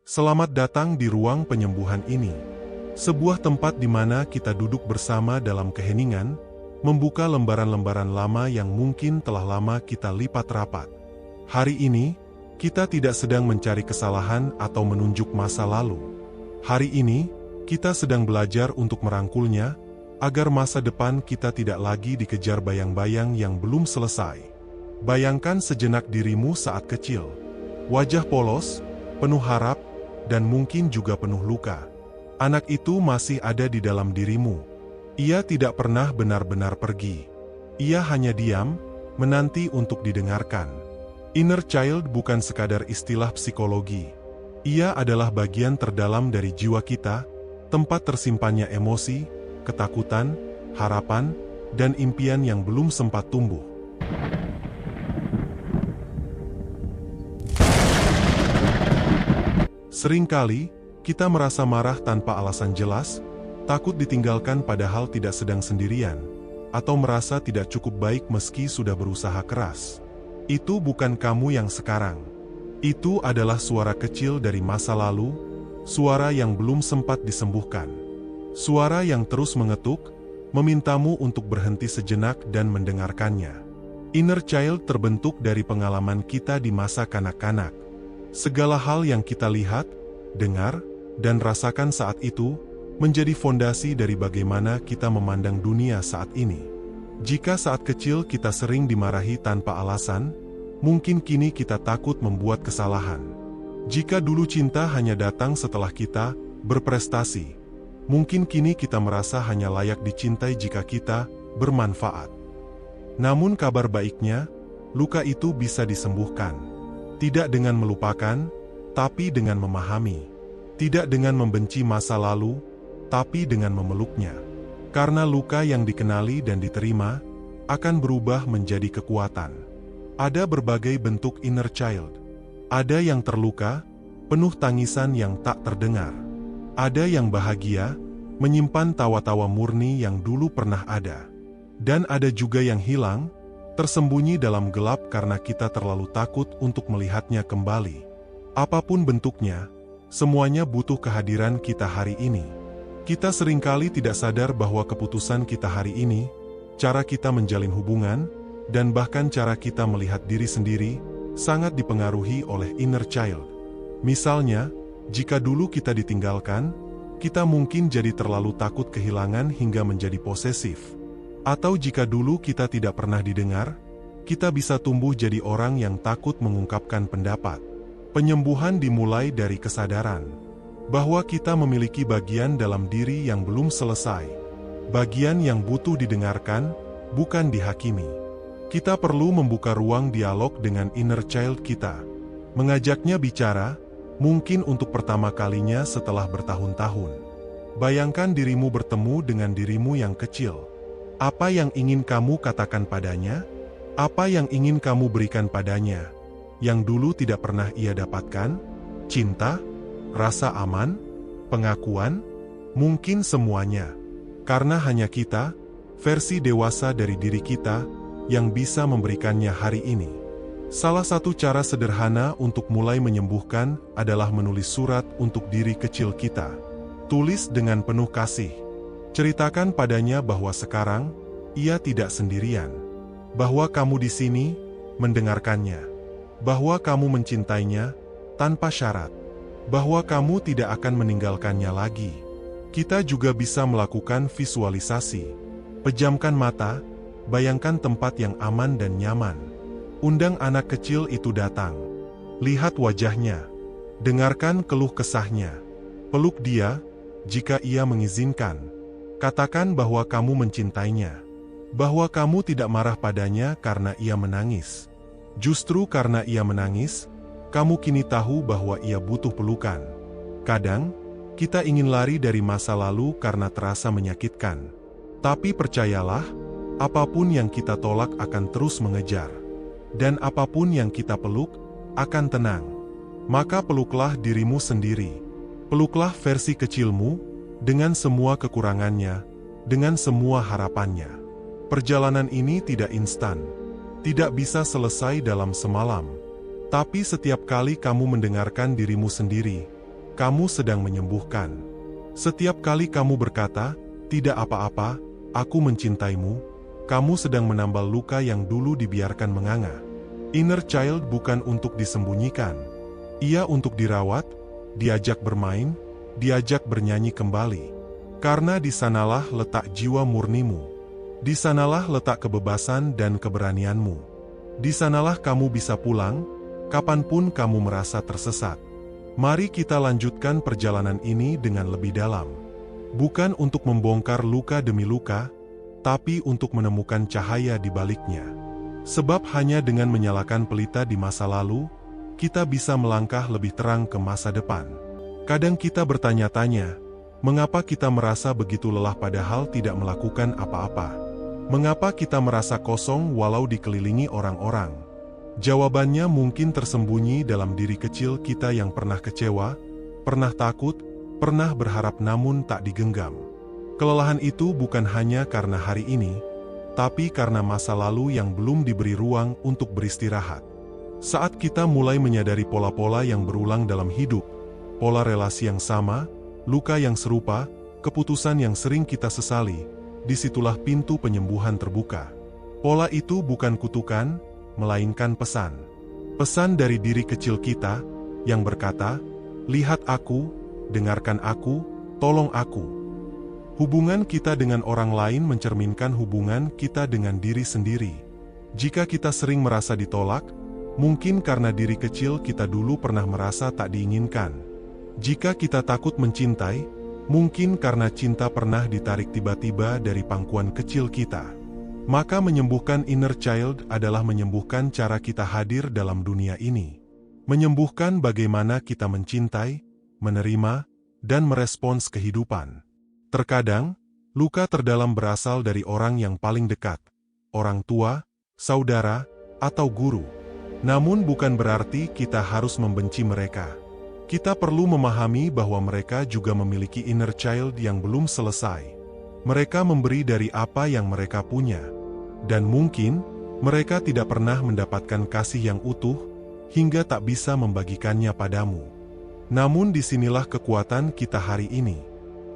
Selamat datang di ruang penyembuhan ini. Sebuah tempat di mana kita duduk bersama dalam keheningan, membuka lembaran-lembaran lama yang mungkin telah lama kita lipat rapat. Hari ini, kita tidak sedang mencari kesalahan atau menunjuk masa lalu. Hari ini, kita sedang belajar untuk merangkulnya, agar masa depan kita tidak lagi dikejar bayang-bayang yang belum selesai. Bayangkan sejenak dirimu saat kecil. Wajah polos, penuh harap, dan mungkin juga penuh luka. Anak itu masih ada di dalam dirimu. Ia tidak pernah benar-benar pergi. Ia hanya diam, menanti untuk didengarkan. Inner child bukan sekadar istilah psikologi. Ia adalah bagian terdalam dari jiwa kita, tempat tersimpannya emosi, ketakutan, harapan, dan impian yang belum sempat tumbuh. Seringkali, kita merasa marah tanpa alasan jelas, takut ditinggalkan padahal tidak sedang sendirian, atau merasa tidak cukup baik meski sudah berusaha keras. Itu bukan kamu yang sekarang. Itu adalah suara kecil dari masa lalu, suara yang belum sempat disembuhkan. Suara yang terus mengetuk, memintamu untuk berhenti sejenak dan mendengarkannya. Inner child terbentuk dari pengalaman kita di masa kanak-kanak. Segala hal yang kita lihat, dengar, dan rasakan saat itu, menjadi fondasi dari bagaimana kita memandang dunia saat ini. Jika saat kecil kita sering dimarahi tanpa alasan, mungkin kini kita takut membuat kesalahan. Jika dulu cinta hanya datang setelah kita berprestasi, mungkin kini kita merasa hanya layak dicintai jika kita bermanfaat. Namun kabar baiknya, luka itu bisa disembuhkan. Tidak dengan melupakan, tapi dengan memahami. Tidak dengan membenci masa lalu, tapi dengan memeluknya. Karena luka yang dikenali dan diterima, akan berubah menjadi kekuatan. Ada berbagai bentuk inner child. Ada yang terluka, penuh tangisan yang tak terdengar. Ada yang bahagia, menyimpan tawa-tawa murni yang dulu pernah ada. Dan ada juga yang hilang, tersembunyi dalam gelap karena kita terlalu takut untuk melihatnya kembali. Apapun bentuknya, semuanya butuh kehadiran kita hari ini. Kita seringkali tidak sadar bahwa keputusan kita hari ini, cara kita menjalin hubungan, dan bahkan cara kita melihat diri sendiri, sangat dipengaruhi oleh inner child. Misalnya, jika dulu kita ditinggalkan, kita mungkin jadi terlalu takut kehilangan hingga menjadi posesif. Atau jika dulu kita tidak pernah didengar, kita bisa tumbuh jadi orang yang takut mengungkapkan pendapat. Penyembuhan dimulai dari kesadaran bahwa kita memiliki bagian dalam diri yang belum selesai. Bagian yang butuh didengarkan, bukan dihakimi. Kita perlu membuka ruang dialog dengan inner child kita. Mengajaknya bicara, mungkin untuk pertama kalinya setelah bertahun-tahun. Bayangkan dirimu bertemu dengan dirimu yang kecil. Apa yang ingin kamu katakan padanya? Apa yang ingin kamu berikan padanya? Yang dulu tidak pernah ia dapatkan? Cinta? Rasa aman? Pengakuan? Mungkin semuanya. Karena hanya kita, versi dewasa dari diri kita, yang bisa memberikannya hari ini. Salah satu cara sederhana untuk mulai menyembuhkan adalah menulis surat untuk diri kecil kita. Tulis dengan penuh kasih. Ceritakan padanya bahwa sekarang, ia tidak sendirian. Bahwa kamu di sini, mendengarkannya. Bahwa kamu mencintainya, tanpa syarat. Bahwa kamu tidak akan meninggalkannya lagi. Kita juga bisa melakukan visualisasi. Pejamkan mata, bayangkan tempat yang aman dan nyaman. Undang anak kecil itu datang. Lihat wajahnya. Dengarkan keluh kesahnya. Peluk dia, jika ia mengizinkan. Katakan bahwa kamu mencintainya. Bahwa kamu tidak marah padanya karena ia menangis. Justru karena ia menangis, kamu kini tahu bahwa ia butuh pelukan. Kadang, kita ingin lari dari masa lalu karena terasa menyakitkan. Tapi percayalah, apapun yang kita tolak akan terus mengejar. Dan apapun yang kita peluk, akan tenang. Maka peluklah dirimu sendiri. Peluklah versi kecilmu, dengan semua kekurangannya, dengan semua harapannya. Perjalanan ini tidak instan, tidak bisa selesai dalam semalam. Tapi setiap kali kamu mendengarkan dirimu sendiri, kamu sedang menyembuhkan. Setiap kali kamu berkata, "Tidak apa-apa, aku mencintaimu," kamu sedang menambal luka yang dulu dibiarkan menganga. Inner child bukan untuk disembunyikan. Ia untuk dirawat, diajak bermain, diajak bernyanyi kembali. Karena di sanalah letak jiwa murnimu. Di sanalah letak kebebasan dan keberanianmu. Di sanalah kamu bisa pulang, kapanpun kamu merasa tersesat. Mari kita lanjutkan perjalanan ini dengan lebih dalam. Bukan untuk membongkar luka demi luka, tapi untuk menemukan cahaya di baliknya. Sebab hanya dengan menyalakan pelita di masa lalu, kita bisa melangkah lebih terang ke masa depan. Kadang kita bertanya-tanya, mengapa kita merasa begitu lelah padahal tidak melakukan apa-apa? Mengapa kita merasa kosong walau dikelilingi orang-orang? Jawabannya mungkin tersembunyi dalam diri kecil kita yang pernah kecewa, pernah takut, pernah berharap namun tak digenggam. Kelelahan itu bukan hanya karena hari ini, tapi karena masa lalu yang belum diberi ruang untuk beristirahat. Saat kita mulai menyadari pola-pola yang berulang dalam hidup, pola relasi yang sama, luka yang serupa, keputusan yang sering kita sesali, disitulah pintu penyembuhan terbuka. Pola itu bukan kutukan, melainkan pesan. Pesan dari diri kecil kita, yang berkata, "Lihat aku, dengarkan aku, tolong aku." Hubungan kita dengan orang lain mencerminkan hubungan kita dengan diri sendiri. Jika kita sering merasa ditolak, mungkin karena diri kecil kita dulu pernah merasa tak diinginkan. Jika kita takut mencintai, mungkin karena cinta pernah ditarik tiba-tiba dari pangkuan kecil kita. Maka menyembuhkan inner child adalah menyembuhkan cara kita hadir dalam dunia ini. Menyembuhkan bagaimana kita mencintai, menerima, dan merespons kehidupan. Terkadang, luka terdalam berasal dari orang yang paling dekat, orang tua, saudara, atau guru. Namun bukan berarti kita harus membenci mereka. Kita perlu memahami bahwa mereka juga memiliki inner child yang belum selesai. Mereka memberi dari apa yang mereka punya. Dan mungkin, mereka tidak pernah mendapatkan kasih yang utuh, hingga tak bisa membagikannya padamu. Namun disinilah kekuatan kita hari ini.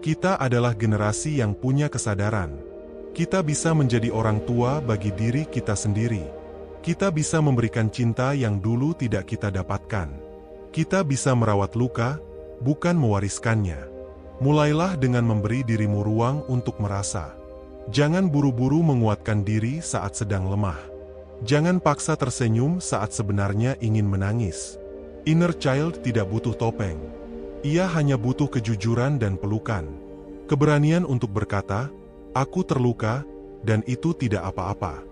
Kita adalah generasi yang punya kesadaran. Kita bisa menjadi orang tua bagi diri kita sendiri. Kita bisa memberikan cinta yang dulu tidak kita dapatkan. Kita bisa merawat luka, bukan mewariskannya. Mulailah dengan memberi dirimu ruang untuk merasa. Jangan buru-buru menguatkan diri saat sedang lemah. Jangan paksa tersenyum saat sebenarnya ingin menangis. Inner child tidak butuh topeng. Ia hanya butuh kejujuran dan pelukan. Keberanian untuk berkata, "Aku terluka, dan itu tidak apa-apa."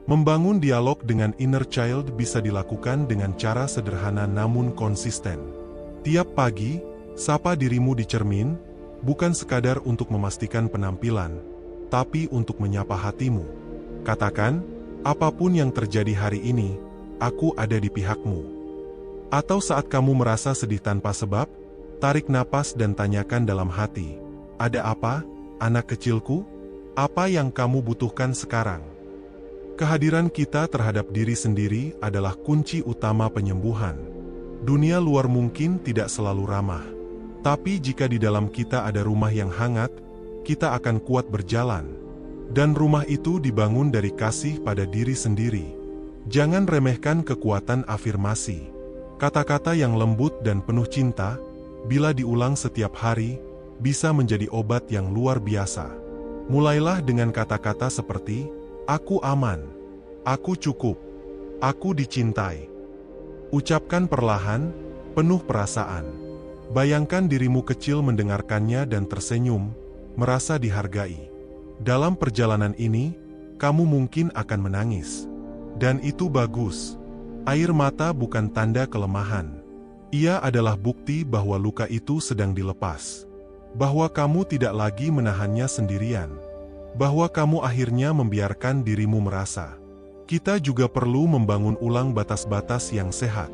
Membangun dialog dengan inner child bisa dilakukan dengan cara sederhana namun konsisten. Tiap pagi, sapa dirimu di cermin, bukan sekadar untuk memastikan penampilan, tapi untuk menyapa hatimu. Katakan, "Apapun yang terjadi hari ini, aku ada di pihakmu." Atau saat kamu merasa sedih tanpa sebab, tarik napas dan tanyakan dalam hati, "Ada apa, anak kecilku? Apa yang kamu butuhkan sekarang?" Kehadiran kita terhadap diri sendiri adalah kunci utama penyembuhan. Dunia luar mungkin tidak selalu ramah. Tapi jika di dalam kita ada rumah yang hangat, kita akan kuat berjalan. Dan rumah itu dibangun dari kasih pada diri sendiri. Jangan remehkan kekuatan afirmasi. Kata-kata yang lembut dan penuh cinta, bila diulang setiap hari, bisa menjadi obat yang luar biasa. Mulailah dengan kata-kata seperti, "Aku aman. Aku cukup. Aku dicintai." Ucapkan perlahan, penuh perasaan. Bayangkan dirimu kecil mendengarkannya dan tersenyum, merasa dihargai. Dalam perjalanan ini, kamu mungkin akan menangis. Dan itu bagus. Air mata bukan tanda kelemahan. Ia adalah bukti bahwa luka itu sedang dilepas. Bahwa kamu tidak lagi menahannya sendirian. Bahwa kamu akhirnya membiarkan dirimu merasa. Kita juga perlu membangun ulang batas-batas yang sehat.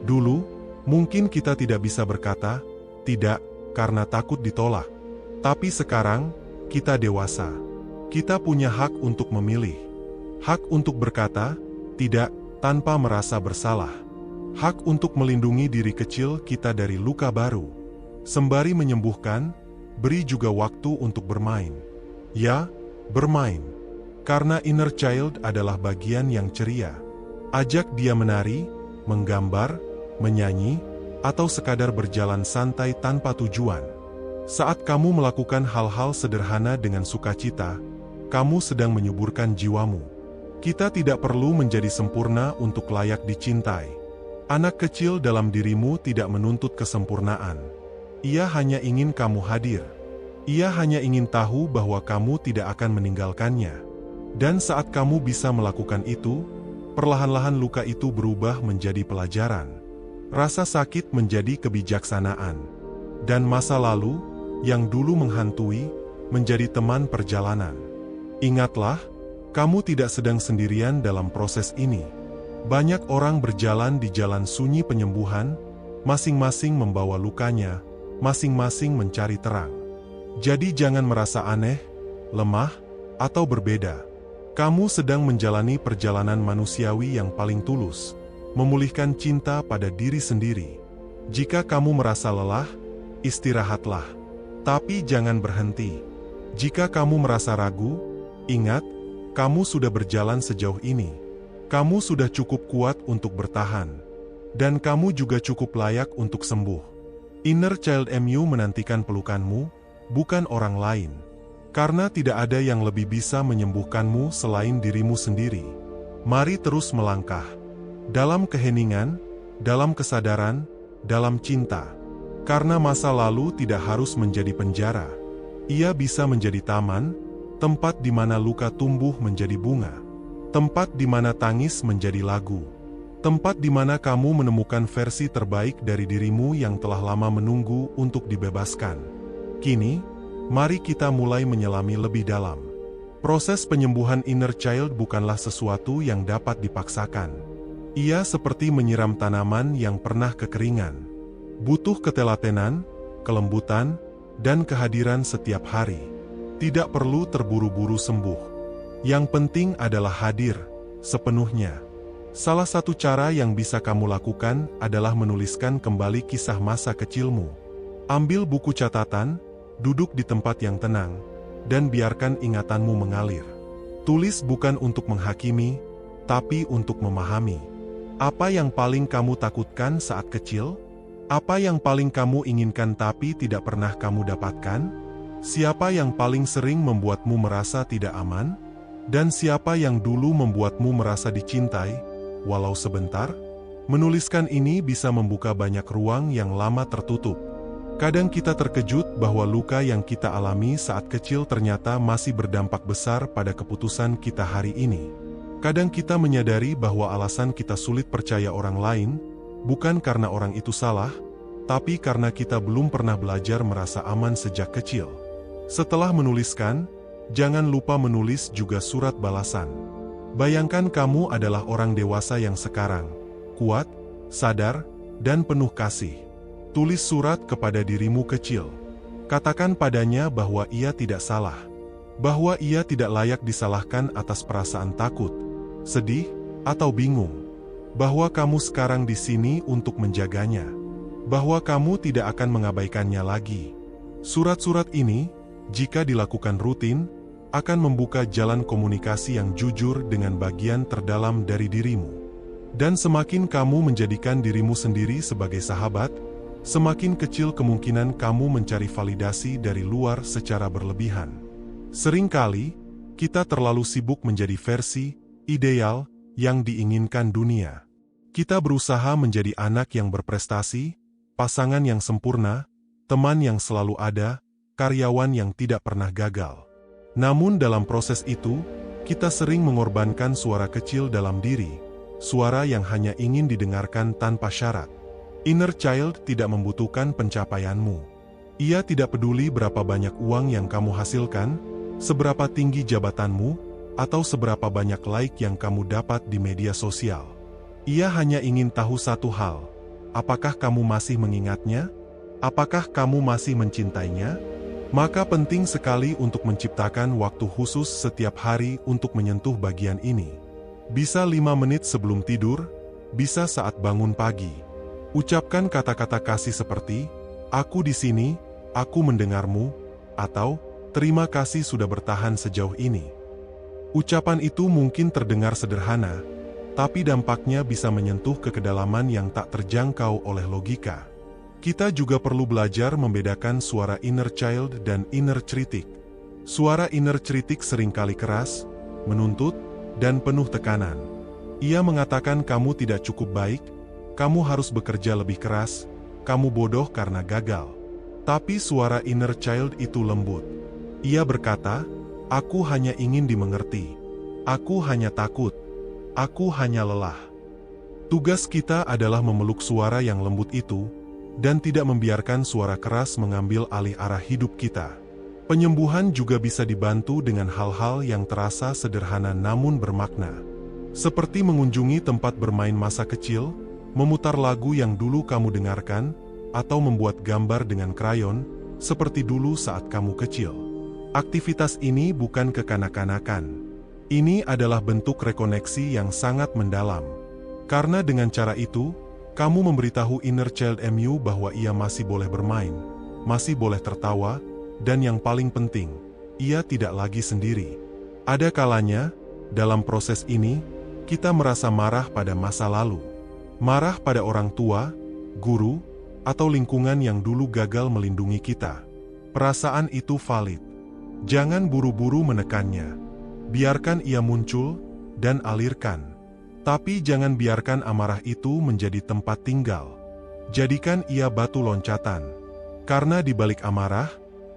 Dulu, mungkin kita tidak bisa berkata, "Tidak," karena takut ditolak. Tapi sekarang, kita dewasa. Kita punya hak untuk memilih. Hak untuk berkata, "Tidak," tanpa merasa bersalah. Hak untuk melindungi diri kecil kita dari luka baru. Sembari menyembuhkan, beri juga waktu untuk bermain. Ya, bermain. Karena inner child adalah bagian yang ceria. Ajak dia menari, menggambar, menyanyi, atau sekadar berjalan santai tanpa tujuan. Saat kamu melakukan hal-hal sederhana dengan sukacita, kamu sedang menyuburkan jiwamu. Kita tidak perlu menjadi sempurna untuk layak dicintai. Anak kecil dalam dirimu tidak menuntut kesempurnaan. Ia hanya ingin kamu hadir. Ia hanya ingin tahu bahwa kamu tidak akan meninggalkannya. Dan saat kamu bisa melakukan itu, perlahan-lahan luka itu berubah menjadi pelajaran. Rasa sakit menjadi kebijaksanaan. Dan masa lalu, yang dulu menghantui, menjadi teman perjalanan. Ingatlah, kamu tidak sedang sendirian dalam proses ini. Banyak orang berjalan di jalan sunyi penyembuhan, masing-masing membawa lukanya, masing-masing mencari terang. Jadi jangan merasa aneh, lemah, atau berbeda. Kamu sedang menjalani perjalanan manusiawi yang paling tulus, memulihkan cinta pada diri sendiri. Jika kamu merasa lelah, istirahatlah. Tapi jangan berhenti. Jika kamu merasa ragu, ingat, kamu sudah berjalan sejauh ini. Kamu sudah cukup kuat untuk bertahan. Dan kamu juga cukup layak untuk sembuh. Inner Child MU menantikan pelukanmu, bukan orang lain. Karena tidak ada yang lebih bisa menyembuhkanmu selain dirimu sendiri. Mari terus melangkah. Dalam keheningan, dalam kesadaran, dalam cinta. Karena masa lalu tidak harus menjadi penjara. Ia bisa menjadi taman, tempat di mana luka tumbuh menjadi bunga. Tempat di mana tangis menjadi lagu. Tempat di mana kamu menemukan versi terbaik dari dirimu yang telah lama menunggu untuk dibebaskan. Kini, mari kita mulai menyelami lebih dalam. Proses penyembuhan inner child bukanlah sesuatu yang dapat dipaksakan. Ia seperti menyiram tanaman yang pernah kekeringan. Butuh ketelatenan, kelembutan, dan kehadiran setiap hari. Tidak perlu terburu-buru sembuh. Yang penting adalah hadir, sepenuhnya. Salah satu cara yang bisa kamu lakukan adalah menuliskan kembali kisah masa kecilmu. Ambil buku catatan, duduk di tempat yang tenang, dan biarkan ingatanmu mengalir. Tulis bukan untuk menghakimi, tapi untuk memahami. Apa yang paling kamu takutkan saat kecil? Apa yang paling kamu inginkan tapi tidak pernah kamu dapatkan? Siapa yang paling sering membuatmu merasa tidak aman? Dan siapa yang dulu membuatmu merasa dicintai, walau sebentar? Menuliskan ini bisa membuka banyak ruang yang lama tertutup. Kadang kita terkejut bahwa luka yang kita alami saat kecil ternyata masih berdampak besar pada keputusan kita hari ini. Kadang kita menyadari bahwa alasan kita sulit percaya orang lain, bukan karena orang itu salah, tapi karena kita belum pernah belajar merasa aman sejak kecil. Setelah menuliskan, jangan lupa menulis juga surat balasan. Bayangkan kamu adalah orang dewasa yang sekarang, kuat, sadar, dan penuh kasih. Tulis surat kepada dirimu kecil. Katakan padanya bahwa ia tidak salah. Bahwa ia tidak layak disalahkan atas perasaan takut, sedih, atau bingung. Bahwa kamu sekarang di sini untuk menjaganya. Bahwa kamu tidak akan mengabaikannya lagi. Surat-surat ini, jika dilakukan rutin, akan membuka jalan komunikasi yang jujur dengan bagian terdalam dari dirimu. Dan semakin kamu menjadikan dirimu sendiri sebagai sahabat, semakin kecil kemungkinan kamu mencari validasi dari luar secara berlebihan. Seringkali, kita terlalu sibuk menjadi versi ideal yang diinginkan dunia. Kita berusaha menjadi anak yang berprestasi, pasangan yang sempurna, teman yang selalu ada, karyawan yang tidak pernah gagal. Namun dalam proses itu, kita sering mengorbankan suara kecil dalam diri, suara yang hanya ingin didengarkan tanpa syarat. Inner child tidak membutuhkan pencapaianmu. Ia tidak peduli berapa banyak uang yang kamu hasilkan, seberapa tinggi jabatanmu, atau seberapa banyak like yang kamu dapat di media sosial. Ia hanya ingin tahu satu hal, apakah kamu masih mengingatnya? Apakah kamu masih mencintainya? Maka penting sekali untuk menciptakan waktu khusus setiap hari untuk menyentuh bagian ini. Bisa 5 menit sebelum tidur, bisa saat bangun pagi. Ucapkan kata-kata kasih seperti, "Aku di sini, aku mendengarmu," atau "Terima kasih sudah bertahan sejauh ini." Ucapan itu mungkin terdengar sederhana, tapi dampaknya bisa menyentuh ke kedalaman yang tak terjangkau oleh logika. Kita juga perlu belajar membedakan suara inner child dan inner critic. Suara inner critic seringkali keras, menuntut, dan penuh tekanan. Ia mengatakan kamu tidak cukup baik, kamu harus bekerja lebih keras, kamu bodoh karena gagal. Tapi suara inner child itu lembut. Ia berkata, "Aku hanya ingin dimengerti. Aku hanya takut. Aku hanya lelah." Tugas kita adalah memeluk suara yang lembut itu, dan tidak membiarkan suara keras mengambil alih arah hidup kita. Penyembuhan juga bisa dibantu dengan hal-hal yang terasa sederhana namun bermakna. Seperti mengunjungi tempat bermain masa kecil, memutar lagu yang dulu kamu dengarkan, atau membuat gambar dengan krayon, seperti dulu saat kamu kecil. Aktivitas ini bukan kekanak-kanakan. Ini adalah bentuk rekoneksi yang sangat mendalam. Karena dengan cara itu, kamu memberitahu inner child mu bahwa ia masih boleh bermain, masih boleh tertawa, dan yang paling penting, ia tidak lagi sendiri. Ada kalanya, dalam proses ini, kita merasa marah pada masa lalu. Marah pada orang tua, guru, atau lingkungan yang dulu gagal melindungi kita. Perasaan itu valid. Jangan buru-buru menekannya. Biarkan ia muncul, dan alirkan. Tapi jangan biarkan amarah itu menjadi tempat tinggal. Jadikan ia batu loncatan. Karena di balik amarah,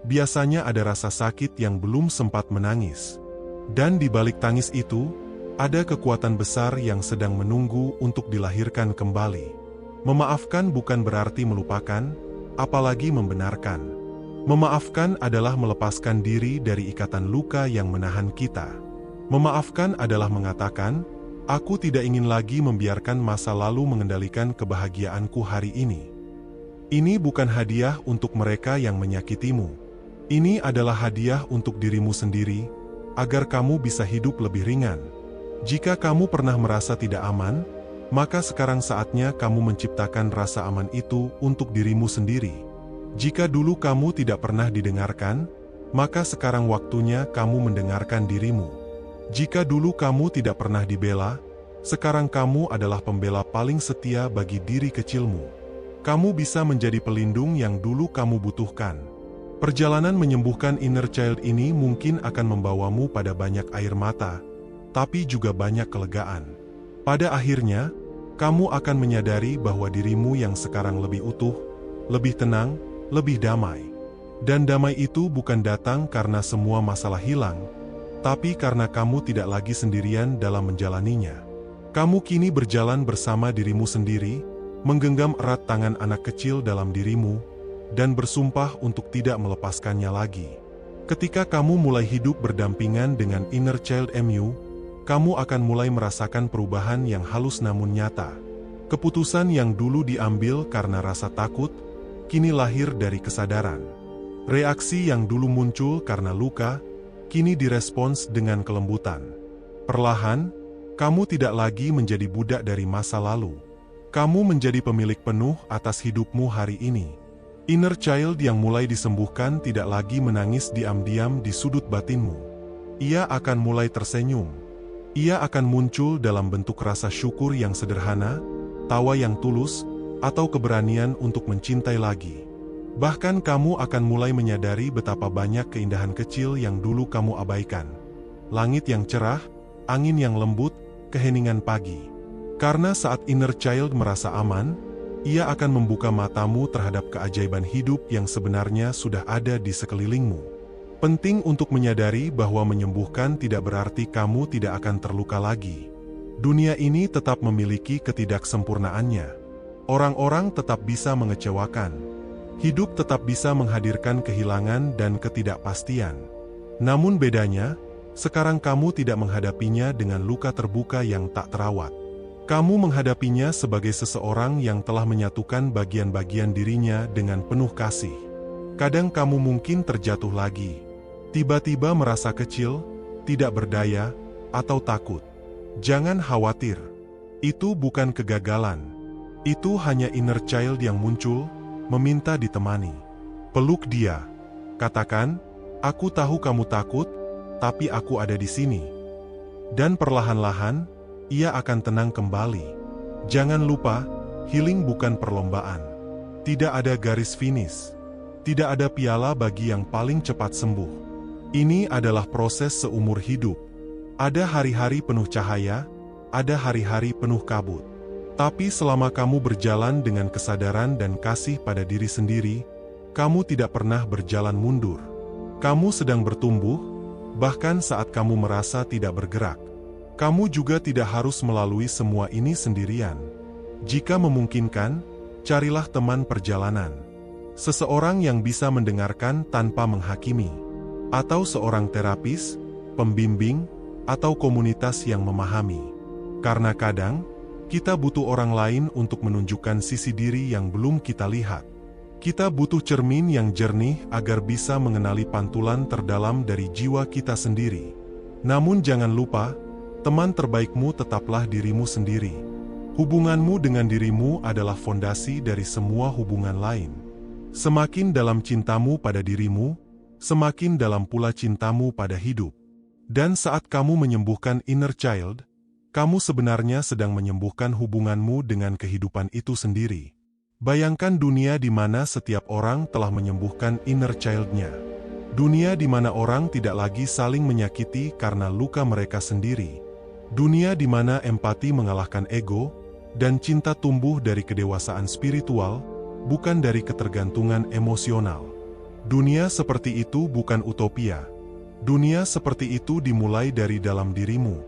biasanya ada rasa sakit yang belum sempat menangis. Dan di balik tangis itu, ada kekuatan besar yang sedang menunggu untuk dilahirkan kembali. Memaafkan bukan berarti melupakan, apalagi membenarkan. Memaafkan adalah melepaskan diri dari ikatan luka yang menahan kita. Memaafkan adalah mengatakan, "Aku tidak ingin lagi membiarkan masa lalu mengendalikan kebahagiaanku hari ini." Ini bukan hadiah untuk mereka yang menyakitimu. Ini adalah hadiah untuk dirimu sendiri, agar kamu bisa hidup lebih ringan. Jika kamu pernah merasa tidak aman, maka sekarang saatnya kamu menciptakan rasa aman itu untuk dirimu sendiri. Jika dulu kamu tidak pernah didengarkan, maka sekarang waktunya kamu mendengarkan dirimu. Jika dulu kamu tidak pernah dibela, sekarang kamu adalah pembela paling setia bagi diri kecilmu. Kamu bisa menjadi pelindung yang dulu kamu butuhkan. Perjalanan menyembuhkan inner child ini mungkin akan membawamu pada banyak air mata, tapi juga banyak kelegaan. Pada akhirnya, kamu akan menyadari bahwa dirimu yang sekarang lebih utuh, lebih tenang, lebih damai. Dan damai itu bukan datang karena semua masalah hilang, tapi karena kamu tidak lagi sendirian dalam menjalaninya. Kamu kini berjalan bersama dirimu sendiri, menggenggam erat tangan anak kecil dalam dirimu, dan bersumpah untuk tidak melepaskannya lagi. Ketika kamu mulai hidup berdampingan dengan inner child mu, kamu akan mulai merasakan perubahan yang halus namun nyata. Keputusan yang dulu diambil karena rasa takut, kini lahir dari kesadaran. Reaksi yang dulu muncul karena luka, kini direspons dengan kelembutan. Perlahan, kamu tidak lagi menjadi budak dari masa lalu. Kamu menjadi pemilik penuh atas hidupmu hari ini. Inner child yang mulai disembuhkan tidak lagi menangis diam-diam di sudut batinmu. Ia akan mulai tersenyum. Ia akan muncul dalam bentuk rasa syukur yang sederhana, tawa yang tulus, atau keberanian untuk mencintai lagi. Bahkan kamu akan mulai menyadari betapa banyak keindahan kecil yang dulu kamu abaikan. Langit yang cerah, angin yang lembut, keheningan pagi. Karena saat inner child merasa aman, ia akan membuka matamu terhadap keajaiban hidup yang sebenarnya sudah ada di sekelilingmu. Penting untuk menyadari bahwa menyembuhkan tidak berarti kamu tidak akan terluka lagi. Dunia ini tetap memiliki ketidaksempurnaannya. Orang-orang tetap bisa mengecewakan. Hidup tetap bisa menghadirkan kehilangan dan ketidakpastian. Namun bedanya, sekarang kamu tidak menghadapinya dengan luka terbuka yang tak terawat. Kamu menghadapinya sebagai seseorang yang telah menyatukan bagian-bagian dirinya dengan penuh kasih. Kadang kamu mungkin terjatuh lagi. Tiba-tiba merasa kecil, tidak berdaya, atau takut. Jangan khawatir. Itu bukan kegagalan. Itu hanya inner child yang muncul, meminta ditemani. Peluk dia. Katakan, "Aku tahu kamu takut, tapi aku ada di sini." Dan perlahan-lahan, ia akan tenang kembali. Jangan lupa, healing bukan perlombaan. Tidak ada garis finish. Tidak ada piala bagi yang paling cepat sembuh. Ini adalah proses seumur hidup. Ada hari-hari penuh cahaya, ada hari-hari penuh kabut. Tapi selama kamu berjalan dengan kesadaran dan kasih pada diri sendiri, kamu tidak pernah berjalan mundur. Kamu sedang bertumbuh, bahkan saat kamu merasa tidak bergerak. Kamu juga tidak harus melalui semua ini sendirian. Jika memungkinkan, carilah teman perjalanan. Seseorang yang bisa mendengarkan tanpa menghakimi. Atau seorang terapis, pembimbing, atau komunitas yang memahami. Karena kadang, kita butuh orang lain untuk menunjukkan sisi diri yang belum kita lihat. Kita butuh cermin yang jernih agar bisa mengenali pantulan terdalam dari jiwa kita sendiri. Namun jangan lupa, teman terbaikmu tetaplah dirimu sendiri. Hubunganmu dengan dirimu adalah fondasi dari semua hubungan lain. Semakin dalam cintamu pada dirimu, semakin dalam pula cintamu pada hidup. Dan saat kamu menyembuhkan inner child, kamu sebenarnya sedang menyembuhkan hubunganmu dengan kehidupan itu sendiri. Bayangkan dunia di mana setiap orang telah menyembuhkan inner child-nya. Dunia di mana orang tidak lagi saling menyakiti karena luka mereka sendiri. Dunia di mana empati mengalahkan ego, dan cinta tumbuh dari kedewasaan spiritual, bukan dari ketergantungan emosional. Dunia seperti itu bukan utopia. Dunia seperti itu dimulai dari dalam dirimu.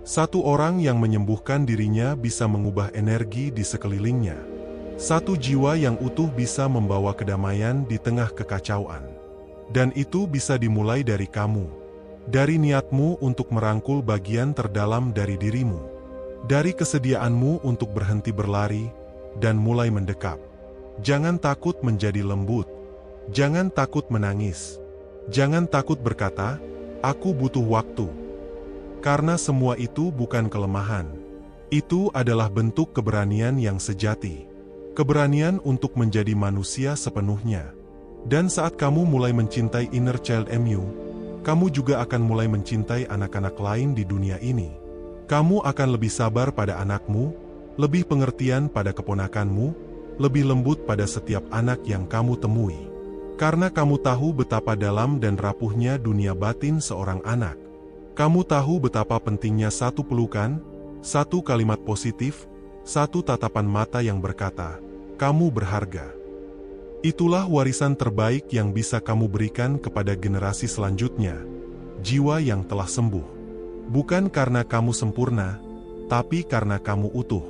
Satu orang yang menyembuhkan dirinya bisa mengubah energi di sekelilingnya. Satu jiwa yang utuh bisa membawa kedamaian di tengah kekacauan. Dan itu bisa dimulai dari kamu. Dari niatmu untuk merangkul bagian terdalam dari dirimu. Dari kesediaanmu untuk berhenti berlari, dan mulai mendekap. Jangan takut menjadi lembut. Jangan takut menangis. Jangan takut berkata, "Aku butuh waktu." Karena semua itu bukan kelemahan. Itu adalah bentuk keberanian yang sejati. Keberanian untuk menjadi manusia sepenuhnya. Dan saat kamu mulai mencintai inner child MU, kamu juga akan mulai mencintai anak-anak lain di dunia ini. Kamu akan lebih sabar pada anakmu, lebih pengertian pada keponakanmu, lebih lembut pada setiap anak yang kamu temui. Karena kamu tahu betapa dalam dan rapuhnya dunia batin seorang anak. Kamu tahu betapa pentingnya satu pelukan, satu kalimat positif, satu tatapan mata yang berkata, "Kamu berharga." Itulah warisan terbaik yang bisa kamu berikan kepada generasi selanjutnya, jiwa yang telah sembuh. Bukan karena kamu sempurna, tapi karena kamu utuh.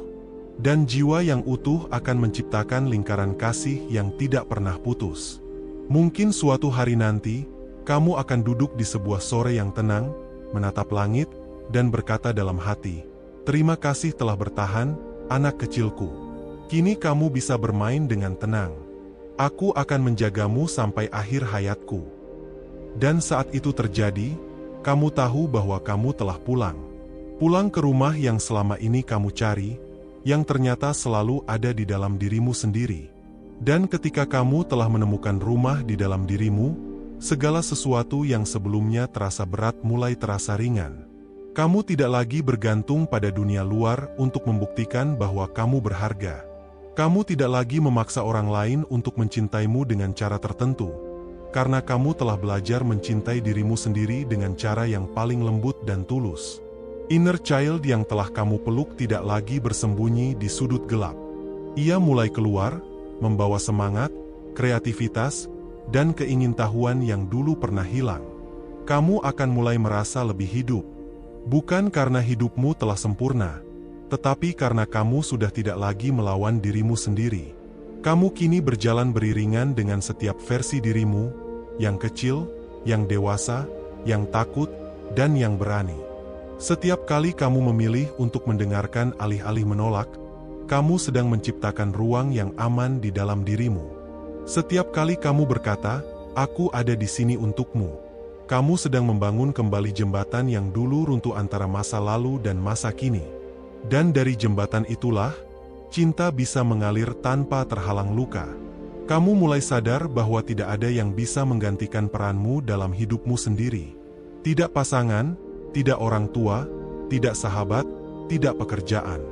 Dan jiwa yang utuh akan menciptakan lingkaran kasih yang tidak pernah putus. Mungkin suatu hari nanti, kamu akan duduk di sebuah sore yang tenang, menatap langit, dan berkata dalam hati, "Terima kasih telah bertahan, anak kecilku. Kini kamu bisa bermain dengan tenang. Aku akan menjagamu sampai akhir hayatku." Dan saat itu terjadi, kamu tahu bahwa kamu telah pulang. Pulang ke rumah yang selama ini kamu cari, yang ternyata selalu ada di dalam dirimu sendiri. Dan ketika kamu telah menemukan rumah di dalam dirimu, segala sesuatu yang sebelumnya terasa berat mulai terasa ringan. Kamu tidak lagi bergantung pada dunia luar untuk membuktikan bahwa kamu berharga. Kamu tidak lagi memaksa orang lain untuk mencintaimu dengan cara tertentu, karena kamu telah belajar mencintai dirimu sendiri dengan cara yang paling lembut dan tulus. Inner child yang telah kamu peluk tidak lagi bersembunyi di sudut gelap. Ia mulai keluar, membawa semangat, kreativitas, dan keingintahuan yang dulu pernah hilang. Kamu akan mulai merasa lebih hidup. Bukan karena hidupmu telah sempurna, tetapi karena kamu sudah tidak lagi melawan dirimu sendiri. Kamu kini berjalan beriringan dengan setiap versi dirimu, yang kecil, yang dewasa, yang takut, dan yang berani. Setiap kali kamu memilih untuk mendengarkan alih-alih menolak, kamu sedang menciptakan ruang yang aman di dalam dirimu. Setiap kali kamu berkata, "Aku ada di sini untukmu," kamu sedang membangun kembali jembatan yang dulu runtuh antara masa lalu dan masa kini. Dan dari jembatan itulah, cinta bisa mengalir tanpa terhalang luka. Kamu mulai sadar bahwa tidak ada yang bisa menggantikan peranmu dalam hidupmu sendiri. Tidak pasangan, tidak orang tua, tidak sahabat, tidak pekerjaan.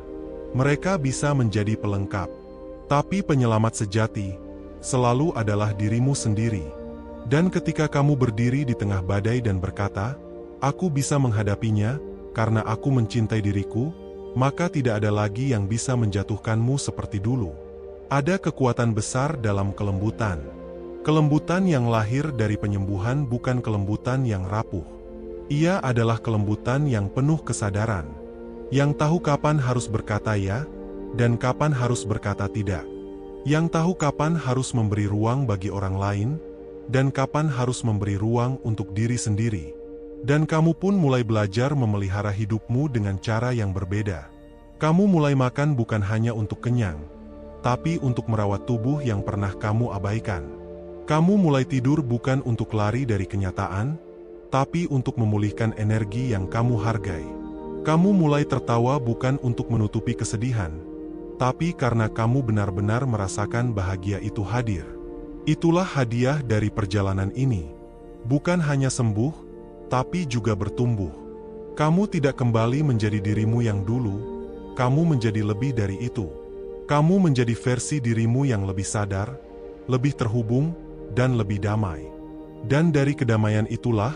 Mereka bisa menjadi pelengkap. Tapi penyelamat sejati selalu adalah dirimu sendiri. Dan ketika kamu berdiri di tengah badai dan berkata, "Aku bisa menghadapinya, karena aku mencintai diriku," maka tidak ada lagi yang bisa menjatuhkanmu seperti dulu. Ada kekuatan besar dalam kelembutan. Kelembutan yang lahir dari penyembuhan bukan kelembutan yang rapuh. Ia adalah kelembutan yang penuh kesadaran. Yang tahu kapan harus berkata ya, dan kapan harus berkata tidak. Yang tahu kapan harus memberi ruang bagi orang lain, dan kapan harus memberi ruang untuk diri sendiri. Dan kamu pun mulai belajar memelihara hidupmu dengan cara yang berbeda. Kamu mulai makan bukan hanya untuk kenyang, tapi untuk merawat tubuh yang pernah kamu abaikan. Kamu mulai tidur bukan untuk lari dari kenyataan, tapi untuk memulihkan energi yang kamu hargai. Kamu mulai tertawa bukan untuk menutupi kesedihan, tapi karena kamu benar-benar merasakan bahagia itu hadir. Itulah hadiah dari perjalanan ini. Bukan hanya sembuh, tapi juga bertumbuh. Kamu tidak kembali menjadi dirimu yang dulu, kamu menjadi lebih dari itu. Kamu menjadi versi dirimu yang lebih sadar, lebih terhubung, dan lebih damai. Dan dari kedamaian itulah,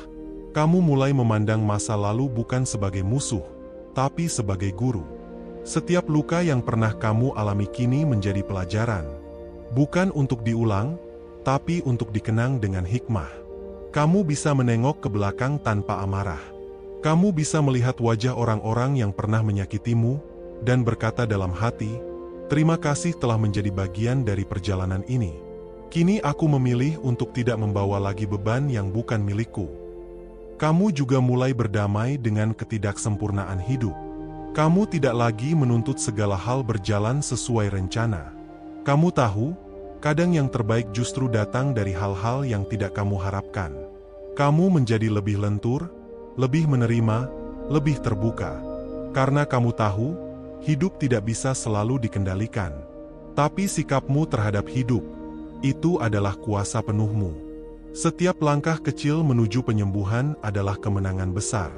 kamu mulai memandang masa lalu bukan sebagai musuh, tapi sebagai guru. Setiap luka yang pernah kamu alami kini menjadi pelajaran. Bukan untuk diulang, tapi untuk dikenang dengan hikmah. Kamu bisa menengok ke belakang tanpa amarah. Kamu bisa melihat wajah orang-orang yang pernah menyakitimu, dan berkata dalam hati, "Terima kasih telah menjadi bagian dari perjalanan ini. Kini aku memilih untuk tidak membawa lagi beban yang bukan milikku." Kamu juga mulai berdamai dengan ketidaksempurnaan hidup. Kamu tidak lagi menuntut segala hal berjalan sesuai rencana. Kamu tahu, kadang yang terbaik justru datang dari hal-hal yang tidak kamu harapkan. Kamu menjadi lebih lentur, lebih menerima, lebih terbuka. Karena kamu tahu, hidup tidak bisa selalu dikendalikan. Tapi sikapmu terhadap hidup, itu adalah kuasa penuhmu. Setiap langkah kecil menuju penyembuhan adalah kemenangan besar.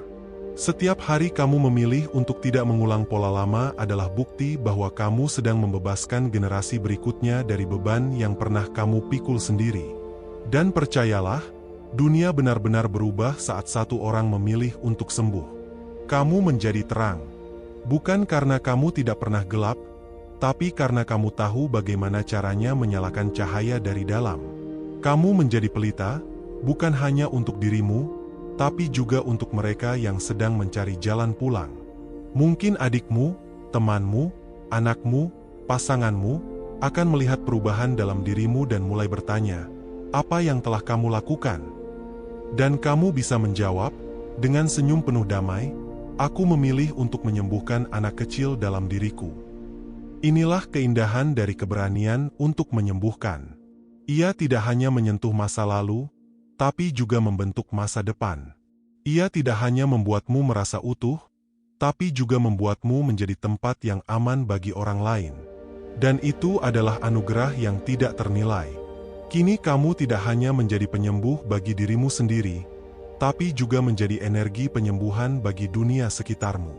Setiap hari kamu memilih untuk tidak mengulang pola lama adalah bukti bahwa kamu sedang membebaskan generasi berikutnya dari beban yang pernah kamu pikul sendiri. Dan percayalah, dunia benar-benar berubah saat satu orang memilih untuk sembuh. Kamu menjadi terang. Bukan karena kamu tidak pernah gelap, tapi karena kamu tahu bagaimana caranya menyalakan cahaya dari dalam. Kamu menjadi pelita, bukan hanya untuk dirimu, tapi juga untuk mereka yang sedang mencari jalan pulang. Mungkin adikmu, temanmu, anakmu, pasanganmu, akan melihat perubahan dalam dirimu dan mulai bertanya, "Apa yang telah kamu lakukan?" Dan kamu bisa menjawab, dengan senyum penuh damai, "Aku memilih untuk menyembuhkan anak kecil dalam diriku." Inilah keindahan dari keberanian untuk menyembuhkan. Ia tidak hanya menyentuh masa lalu, tapi juga membentuk masa depan. Ia tidak hanya membuatmu merasa utuh, tapi juga membuatmu menjadi tempat yang aman bagi orang lain. Dan itu adalah anugerah yang tidak ternilai. Kini kamu tidak hanya menjadi penyembuh bagi dirimu sendiri, tapi juga menjadi energi penyembuhan bagi dunia sekitarmu.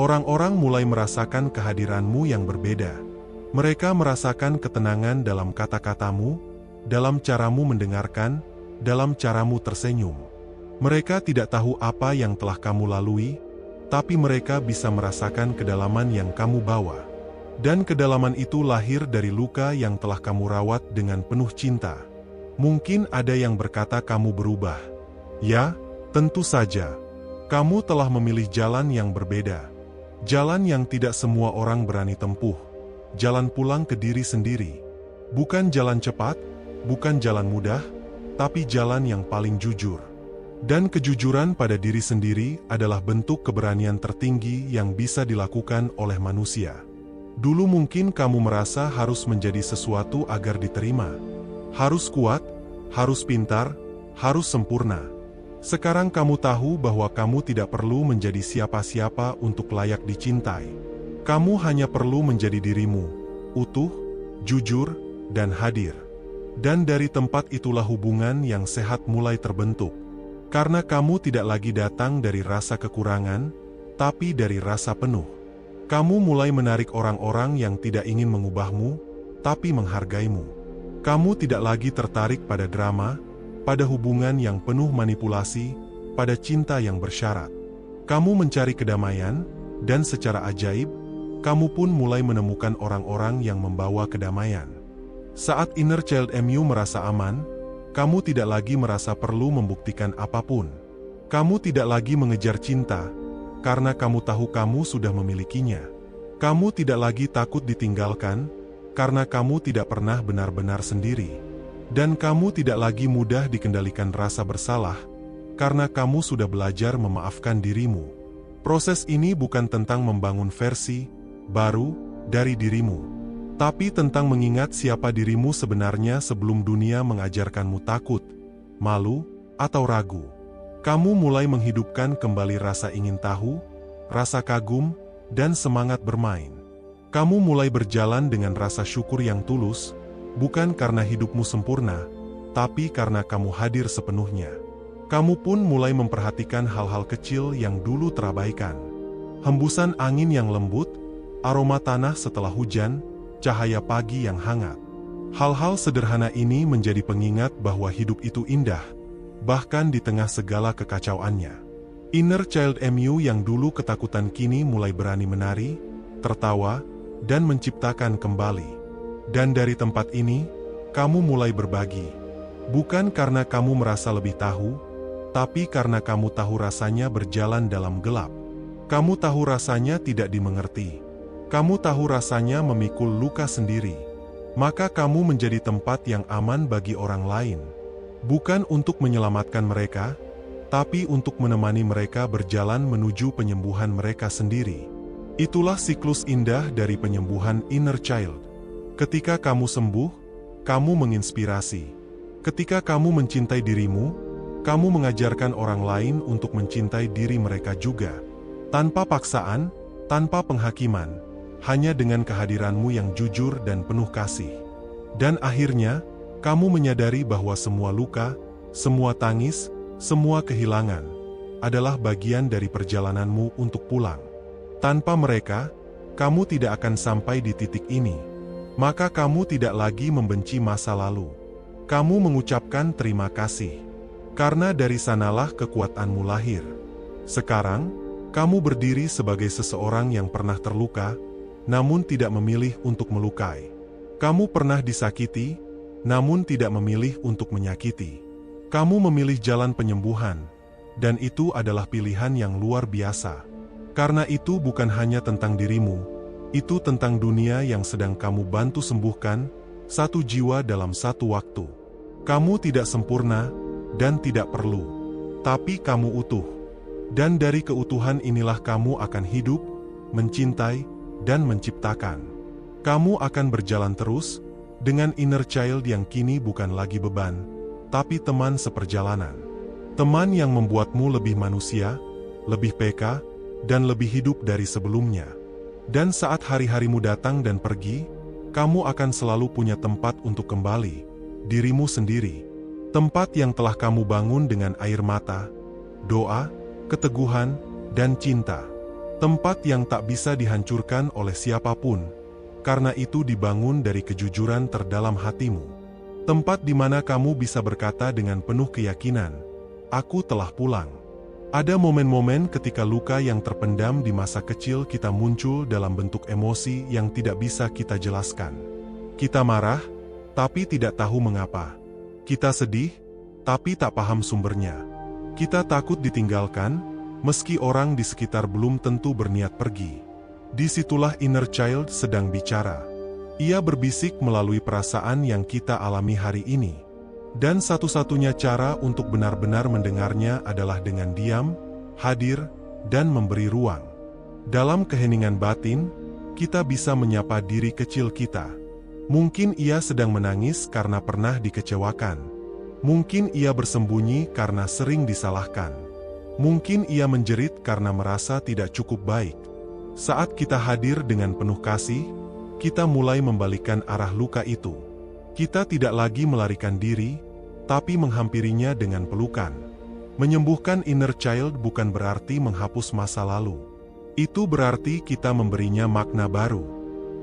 Orang-orang mulai merasakan kehadiranmu yang berbeda. Mereka merasakan ketenangan dalam kata-katamu, dalam caramu mendengarkan, dalam caramu tersenyum. Mereka tidak tahu apa yang telah kamu lalui, tapi mereka bisa merasakan kedalaman yang kamu bawa. Dan kedalaman itu lahir dari luka yang telah kamu rawat dengan penuh cinta. Mungkin ada yang berkata kamu berubah. Ya, tentu saja. Kamu telah memilih jalan yang berbeda. Jalan yang tidak semua orang berani tempuh. Jalan pulang ke diri sendiri. Bukan jalan cepat, bukan jalan mudah, tapi jalan yang paling jujur. Dan kejujuran pada diri sendiri adalah bentuk keberanian tertinggi yang bisa dilakukan oleh manusia. Dulu mungkin kamu merasa harus menjadi sesuatu agar diterima. Harus kuat, harus pintar, harus sempurna. Sekarang kamu tahu bahwa kamu tidak perlu menjadi siapa-siapa untuk layak dicintai. Kamu hanya perlu menjadi dirimu, utuh, jujur, dan hadir. Dan dari tempat itulah hubungan yang sehat mulai terbentuk. Karena kamu tidak lagi datang dari rasa kekurangan, tapi dari rasa penuh. Kamu mulai menarik orang-orang yang tidak ingin mengubahmu, tapi menghargaimu. Kamu tidak lagi tertarik pada drama, pada hubungan yang penuh manipulasi, pada cinta yang bersyarat. Kamu mencari kedamaian, dan secara ajaib, kamu pun mulai menemukan orang-orang yang membawa kedamaian. Saat inner child MU merasa aman, kamu tidak lagi merasa perlu membuktikan apapun. Kamu tidak lagi mengejar cinta, karena kamu tahu kamu sudah memilikinya. Kamu tidak lagi takut ditinggalkan, karena kamu tidak pernah benar-benar sendiri. Dan kamu tidak lagi mudah dikendalikan rasa bersalah, karena kamu sudah belajar memaafkan dirimu. Proses ini bukan tentang membangun versi baru dari dirimu, tapi tentang mengingat siapa dirimu sebenarnya sebelum dunia mengajarkanmu takut, malu, atau ragu. Kamu mulai menghidupkan kembali rasa ingin tahu, rasa kagum, dan semangat bermain. Kamu mulai berjalan dengan rasa syukur yang tulus, bukan karena hidupmu sempurna, tapi karena kamu hadir sepenuhnya. Kamu pun mulai memperhatikan hal-hal kecil yang dulu terabaikan. Hembusan angin yang lembut, aroma tanah setelah hujan, cahaya pagi yang hangat. Hal-hal sederhana ini menjadi pengingat bahwa hidup itu indah, bahkan di tengah segala kekacauannya. Inner child MU yang dulu ketakutan kini mulai berani menari, tertawa, dan menciptakan kembali. Dan dari tempat ini, kamu mulai berbagi. Bukan karena kamu merasa lebih tahu, tapi karena kamu tahu rasanya berjalan dalam gelap. Kamu tahu rasanya tidak dimengerti. Kamu tahu rasanya memikul luka sendiri. Maka kamu menjadi tempat yang aman bagi orang lain. Bukan untuk menyelamatkan mereka, tapi untuk menemani mereka berjalan menuju penyembuhan mereka sendiri. Itulah siklus indah dari penyembuhan inner child. Ketika kamu sembuh, kamu menginspirasi. Ketika kamu mencintai dirimu, kamu mengajarkan orang lain untuk mencintai diri mereka juga. Tanpa paksaan, tanpa penghakiman, hanya dengan kehadiranmu yang jujur dan penuh kasih. Dan akhirnya, kamu menyadari bahwa semua luka, semua tangis, semua kehilangan, adalah bagian dari perjalananmu untuk pulang. Tanpa mereka, kamu tidak akan sampai di titik ini. Maka kamu tidak lagi membenci masa lalu. Kamu mengucapkan terima kasih. Karena dari sanalah kekuatanmu lahir. Sekarang, kamu berdiri sebagai seseorang yang pernah terluka, namun tidak memilih untuk melukai. Kamu pernah disakiti, namun tidak memilih untuk menyakiti. Kamu memilih jalan penyembuhan, dan itu adalah pilihan yang luar biasa. Karena itu bukan hanya tentang dirimu, itu tentang dunia yang sedang kamu bantu sembuhkan, satu jiwa dalam satu waktu. Kamu tidak sempurna, dan tidak perlu, tapi kamu utuh. Dan dari keutuhan inilah kamu akan hidup, mencintai, dan menciptakan. Kamu akan berjalan terus, dengan inner child yang kini bukan lagi beban, tapi teman seperjalanan. Teman yang membuatmu lebih manusia, lebih peka, dan lebih hidup dari sebelumnya. Dan saat hari-harimu datang dan pergi, kamu akan selalu punya tempat untuk kembali, dirimu sendiri. Tempat yang telah kamu bangun dengan air mata, doa, keteguhan, dan cinta. Tempat yang tak bisa dihancurkan oleh siapapun, karena itu dibangun dari kejujuran terdalam hatimu. Tempat di mana kamu bisa berkata dengan penuh keyakinan, "Aku telah pulang." Ada momen-momen ketika luka yang terpendam di masa kecil kita muncul dalam bentuk emosi yang tidak bisa kita jelaskan. Kita marah, tapi tidak tahu mengapa. Kita sedih, tapi tak paham sumbernya. Kita takut ditinggalkan, meski orang di sekitar belum tentu berniat pergi. Disitulah inner child sedang bicara. Ia berbisik melalui perasaan yang kita alami hari ini. Dan satu-satunya cara untuk benar-benar mendengarnya adalah dengan diam, hadir, dan memberi ruang. Dalam keheningan batin, kita bisa menyapa diri kecil kita. Mungkin ia sedang menangis karena pernah dikecewakan. Mungkin ia bersembunyi karena sering disalahkan. Mungkin ia menjerit karena merasa tidak cukup baik. Saat kita hadir dengan penuh kasih, kita mulai membalikkan arah luka itu. Kita tidak lagi melarikan diri, tapi menghampirinya dengan pelukan. Menyembuhkan inner child bukan berarti menghapus masa lalu. Itu berarti kita memberinya makna baru.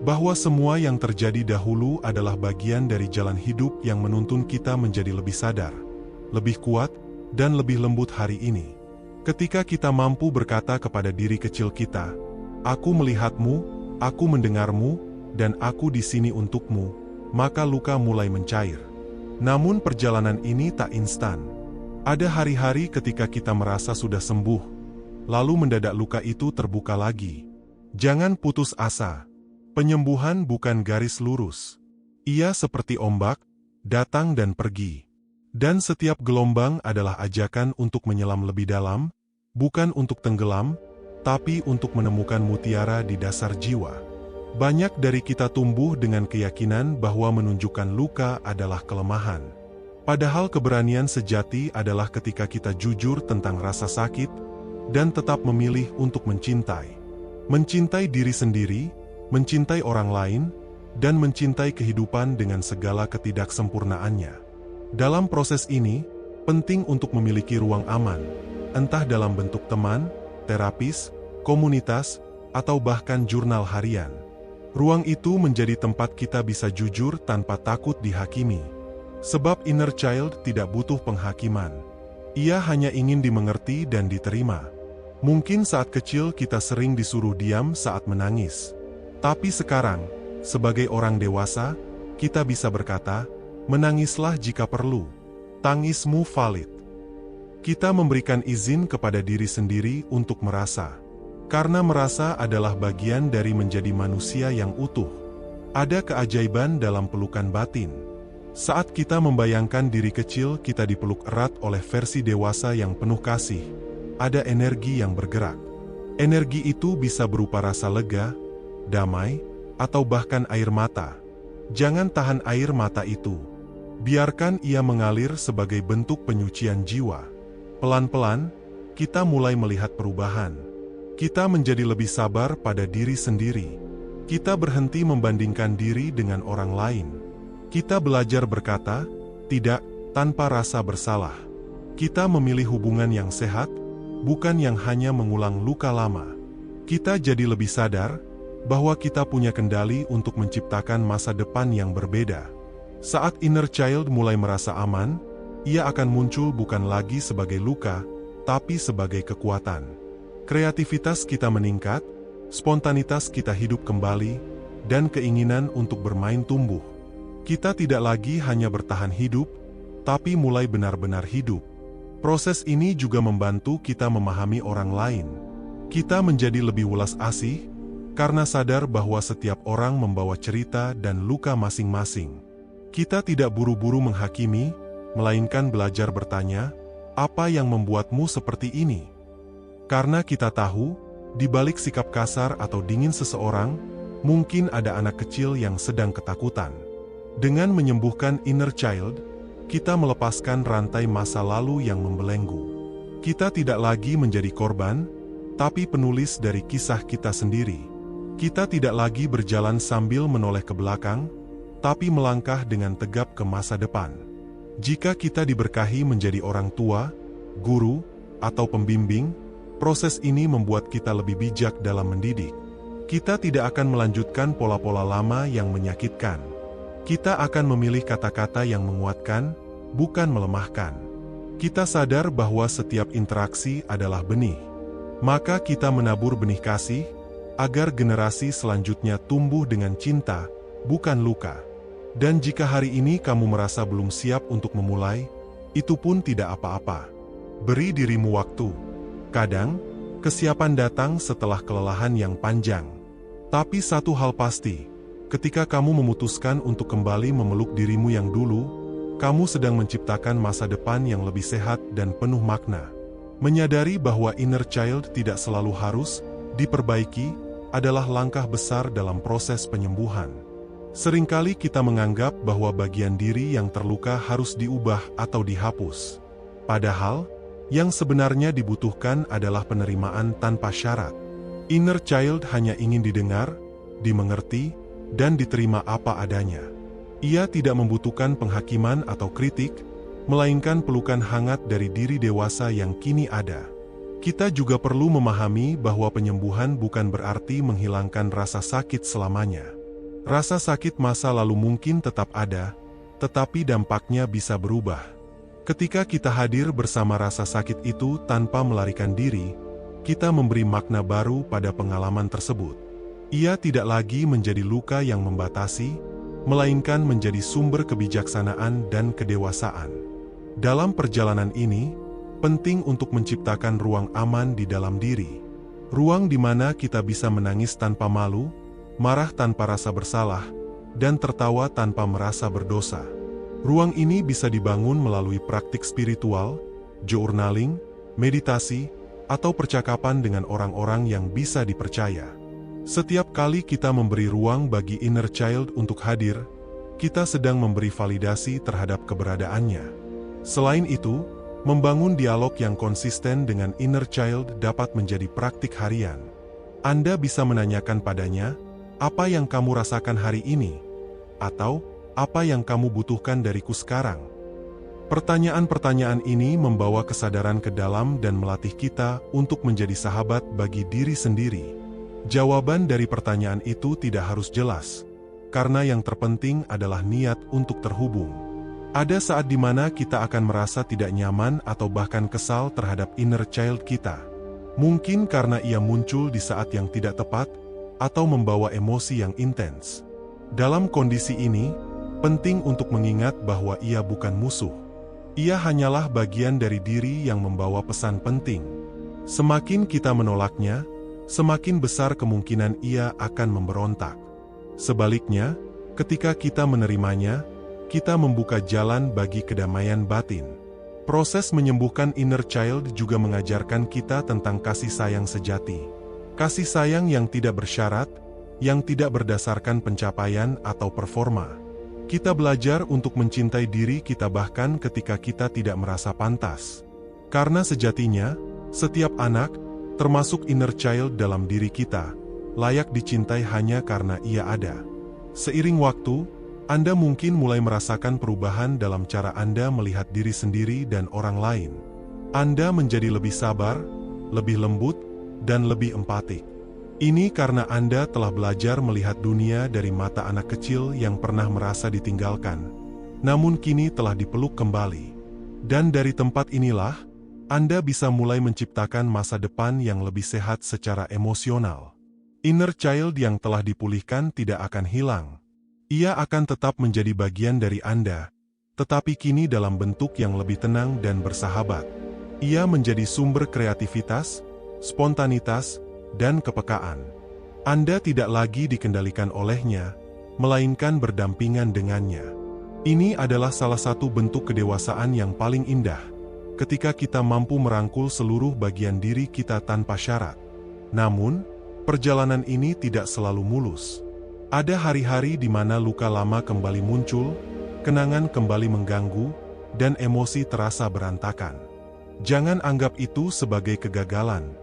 Bahwa semua yang terjadi dahulu adalah bagian dari jalan hidup yang menuntun kita menjadi lebih sadar, lebih kuat, dan lebih lembut hari ini. Ketika kita mampu berkata kepada diri kecil kita, "Aku melihatmu, aku mendengarmu, dan aku di sini untukmu," maka luka mulai mencair. Namun perjalanan ini tak instan. Ada hari-hari ketika kita merasa sudah sembuh, lalu mendadak luka itu terbuka lagi. Jangan putus asa. Penyembuhan bukan garis lurus. Ia seperti ombak, datang dan pergi. Dan setiap gelombang adalah ajakan untuk menyelam lebih dalam, bukan untuk tenggelam, tapi untuk menemukan mutiara di dasar jiwa. Banyak dari kita tumbuh dengan keyakinan bahwa menunjukkan luka adalah kelemahan. Padahal keberanian sejati adalah ketika kita jujur tentang rasa sakit dan tetap memilih untuk mencintai. Mencintai diri sendiri, mencintai orang lain, dan mencintai kehidupan dengan segala ketidaksempurnaannya. Dalam proses ini, penting untuk memiliki ruang aman, entah dalam bentuk teman, terapis, komunitas, atau bahkan jurnal harian. Ruang itu menjadi tempat kita bisa jujur tanpa takut dihakimi. Sebab inner child tidak butuh penghakiman. Ia hanya ingin dimengerti dan diterima. Mungkin saat kecil kita sering disuruh diam saat menangis. Tapi sekarang, sebagai orang dewasa, kita bisa berkata, "Menangislah jika perlu. Tangismu valid." Kita memberikan izin kepada diri sendiri untuk merasa. Karena merasa adalah bagian dari menjadi manusia yang utuh. Ada keajaiban dalam pelukan batin. Saat kita membayangkan diri kecil kita dipeluk erat oleh versi dewasa yang penuh kasih, ada energi yang bergerak. Energi itu bisa berupa rasa lega, damai, atau bahkan air mata. Jangan tahan air mata itu. Biarkan ia mengalir sebagai bentuk penyucian jiwa. Pelan-pelan, kita mulai melihat perubahan. Kita menjadi lebih sabar pada diri sendiri. Kita berhenti membandingkan diri dengan orang lain. Kita belajar berkata, "Tidak," tanpa rasa bersalah. Kita memilih hubungan yang sehat, bukan yang hanya mengulang luka lama. Kita jadi lebih sadar bahwa kita punya kendali untuk menciptakan masa depan yang berbeda. Saat inner child mulai merasa aman, ia akan muncul bukan lagi sebagai luka, tapi sebagai kekuatan. Kreativitas kita meningkat, spontanitas kita hidup kembali, dan keinginan untuk bermain tumbuh. Kita tidak lagi hanya bertahan hidup, tapi mulai benar-benar hidup. Proses ini juga membantu kita memahami orang lain. Kita menjadi lebih welas asih, karena sadar bahwa setiap orang membawa cerita dan luka masing-masing. Kita tidak buru-buru menghakimi, melainkan belajar bertanya, "Apa yang membuatmu seperti ini?" Karena kita tahu, di balik sikap kasar atau dingin seseorang, mungkin ada anak kecil yang sedang ketakutan. Dengan menyembuhkan inner child, kita melepaskan rantai masa lalu yang membelenggu. Kita tidak lagi menjadi korban, tapi penulis dari kisah kita sendiri. Kita tidak lagi berjalan sambil menoleh ke belakang, tapi melangkah dengan tegap ke masa depan. Jika kita diberkahi menjadi orang tua, guru, atau pembimbing, proses ini membuat kita lebih bijak dalam mendidik. Kita tidak akan melanjutkan pola-pola lama yang menyakitkan. Kita akan memilih kata-kata yang menguatkan, bukan melemahkan. Kita sadar bahwa setiap interaksi adalah benih. Maka kita menabur benih kasih, agar generasi selanjutnya tumbuh dengan cinta, bukan luka. Dan jika hari ini kamu merasa belum siap untuk memulai, itu pun tidak apa-apa. Beri dirimu waktu. Kadang, kesiapan datang setelah kelelahan yang panjang. Tapi satu hal pasti, ketika kamu memutuskan untuk kembali memeluk dirimu yang dulu, kamu sedang menciptakan masa depan yang lebih sehat dan penuh makna. Menyadari bahwa inner child tidak selalu harus diperbaiki adalah langkah besar dalam proses penyembuhan. Seringkali kita menganggap bahwa bagian diri yang terluka harus diubah atau dihapus. Padahal, yang sebenarnya dibutuhkan adalah penerimaan tanpa syarat. Inner child hanya ingin didengar, dimengerti, dan diterima apa adanya. Ia tidak membutuhkan penghakiman atau kritik, melainkan pelukan hangat dari diri dewasa yang kini ada. Kita juga perlu memahami bahwa penyembuhan bukan berarti menghilangkan rasa sakit selamanya. Rasa sakit masa lalu mungkin tetap ada, tetapi dampaknya bisa berubah. Ketika kita hadir bersama rasa sakit itu tanpa melarikan diri, kita memberi makna baru pada pengalaman tersebut. Ia tidak lagi menjadi luka yang membatasi, melainkan menjadi sumber kebijaksanaan dan kedewasaan. Dalam perjalanan ini, penting untuk menciptakan ruang aman di dalam diri. Ruang di mana kita bisa menangis tanpa malu, marah tanpa rasa bersalah, dan tertawa tanpa merasa berdosa. Ruang ini bisa dibangun melalui praktik spiritual, journaling, meditasi, atau percakapan dengan orang-orang yang bisa dipercaya. Setiap kali kita memberi ruang bagi inner child untuk hadir, kita sedang memberi validasi terhadap keberadaannya. Selain itu, membangun dialog yang konsisten dengan inner child dapat menjadi praktik harian. Anda bisa menanyakan padanya, "Apa yang kamu rasakan hari ini?" Atau, "Apa yang kamu butuhkan dariku sekarang?" Pertanyaan-pertanyaan ini membawa kesadaran ke dalam dan melatih kita untuk menjadi sahabat bagi diri sendiri. Jawaban dari pertanyaan itu tidak harus jelas, karena yang terpenting adalah niat untuk terhubung. Ada saat di mana kita akan merasa tidak nyaman atau bahkan kesal terhadap inner child kita. Mungkin karena ia muncul di saat yang tidak tepat, atau membawa emosi yang intens. Dalam kondisi ini, penting untuk mengingat bahwa ia bukan musuh. Ia hanyalah bagian dari diri yang membawa pesan penting. Semakin kita menolaknya, semakin besar kemungkinan ia akan memberontak. Sebaliknya, ketika kita menerimanya, kita membuka jalan bagi kedamaian batin. Proses menyembuhkan inner child juga mengajarkan kita tentang kasih sayang sejati. Kasih sayang yang tidak bersyarat, yang tidak berdasarkan pencapaian atau performa. Kita belajar untuk mencintai diri kita bahkan ketika kita tidak merasa pantas. Karena sejatinya, setiap anak, termasuk inner child dalam diri kita, layak dicintai hanya karena ia ada. Seiring waktu, Anda mungkin mulai merasakan perubahan dalam cara Anda melihat diri sendiri dan orang lain. Anda menjadi lebih sabar, lebih lembut, dan lebih empatik. Ini karena Anda telah belajar melihat dunia dari mata anak kecil yang pernah merasa ditinggalkan, namun kini telah dipeluk kembali. Dan dari tempat inilah, Anda bisa mulai menciptakan masa depan yang lebih sehat secara emosional. Inner child yang telah dipulihkan tidak akan hilang. Ia akan tetap menjadi bagian dari Anda, tetapi kini dalam bentuk yang lebih tenang dan bersahabat. Ia menjadi sumber kreativitas, spontanitas, dan kepekaan. Anda tidak lagi dikendalikan olehnya, melainkan berdampingan dengannya. Ini adalah salah satu bentuk kedewasaan yang paling indah, ketika kita mampu merangkul seluruh bagian diri kita tanpa syarat. Namun, perjalanan ini tidak selalu mulus. Ada hari-hari di mana luka lama kembali muncul, kenangan kembali mengganggu, dan emosi terasa berantakan. Jangan anggap itu sebagai kegagalan.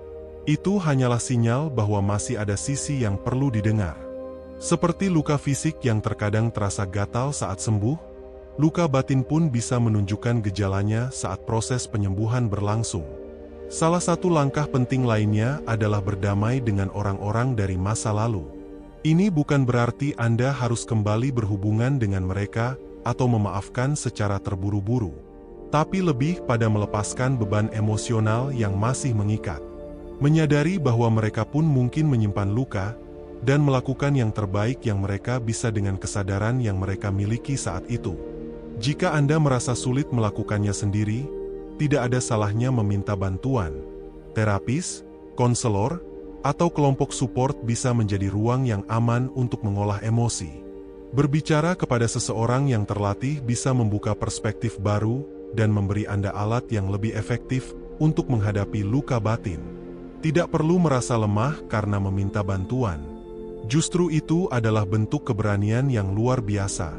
Itu hanyalah sinyal bahwa masih ada sisi yang perlu didengar. Seperti luka fisik yang terkadang terasa gatal saat sembuh, luka batin pun bisa menunjukkan gejalanya saat proses penyembuhan berlangsung. Salah satu langkah penting lainnya adalah berdamai dengan orang-orang dari masa lalu. Ini bukan berarti Anda harus kembali berhubungan dengan mereka atau memaafkan secara terburu-buru, tapi lebih pada melepaskan beban emosional yang masih mengikat. Menyadari bahwa mereka pun mungkin menyimpan luka, dan melakukan yang terbaik yang mereka bisa dengan kesadaran yang mereka miliki saat itu. Jika Anda merasa sulit melakukannya sendiri, tidak ada salahnya meminta bantuan. Terapis, konselor, atau kelompok support bisa menjadi ruang yang aman untuk mengolah emosi. Berbicara kepada seseorang yang terlatih bisa membuka perspektif baru dan memberi Anda alat yang lebih efektif untuk menghadapi luka batin. Tidak perlu merasa lemah karena meminta bantuan. Justru itu adalah bentuk keberanian yang luar biasa.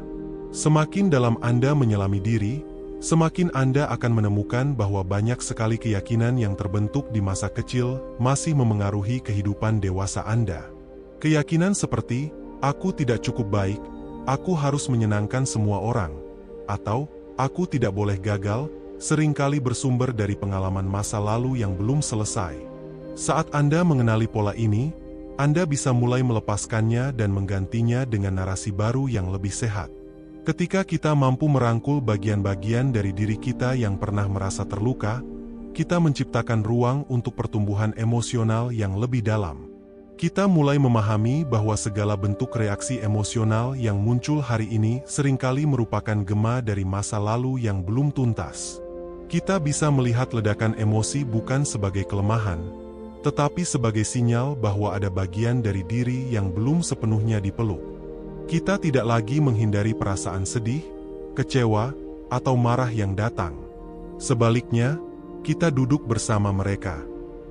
Semakin dalam Anda menyelami diri, semakin Anda akan menemukan bahwa banyak sekali keyakinan yang terbentuk di masa kecil masih memengaruhi kehidupan dewasa Anda. Keyakinan seperti, "Aku tidak cukup baik, aku harus menyenangkan semua orang, atau aku tidak boleh gagal, seringkali bersumber dari pengalaman masa lalu yang belum selesai. Saat Anda mengenali pola ini, Anda bisa mulai melepaskannya dan menggantinya dengan narasi baru yang lebih sehat. Ketika kita mampu merangkul bagian-bagian dari diri kita yang pernah merasa terluka, kita menciptakan ruang untuk pertumbuhan emosional yang lebih dalam. Kita mulai memahami bahwa segala bentuk reaksi emosional yang muncul hari ini seringkali merupakan gema dari masa lalu yang belum tuntas. Kita bisa melihat ledakan emosi bukan sebagai kelemahan, tetapi sebagai sinyal bahwa ada bagian dari diri yang belum sepenuhnya dipeluk. Kita tidak lagi menghindari perasaan sedih, kecewa, atau marah yang datang. Sebaliknya, kita duduk bersama mereka.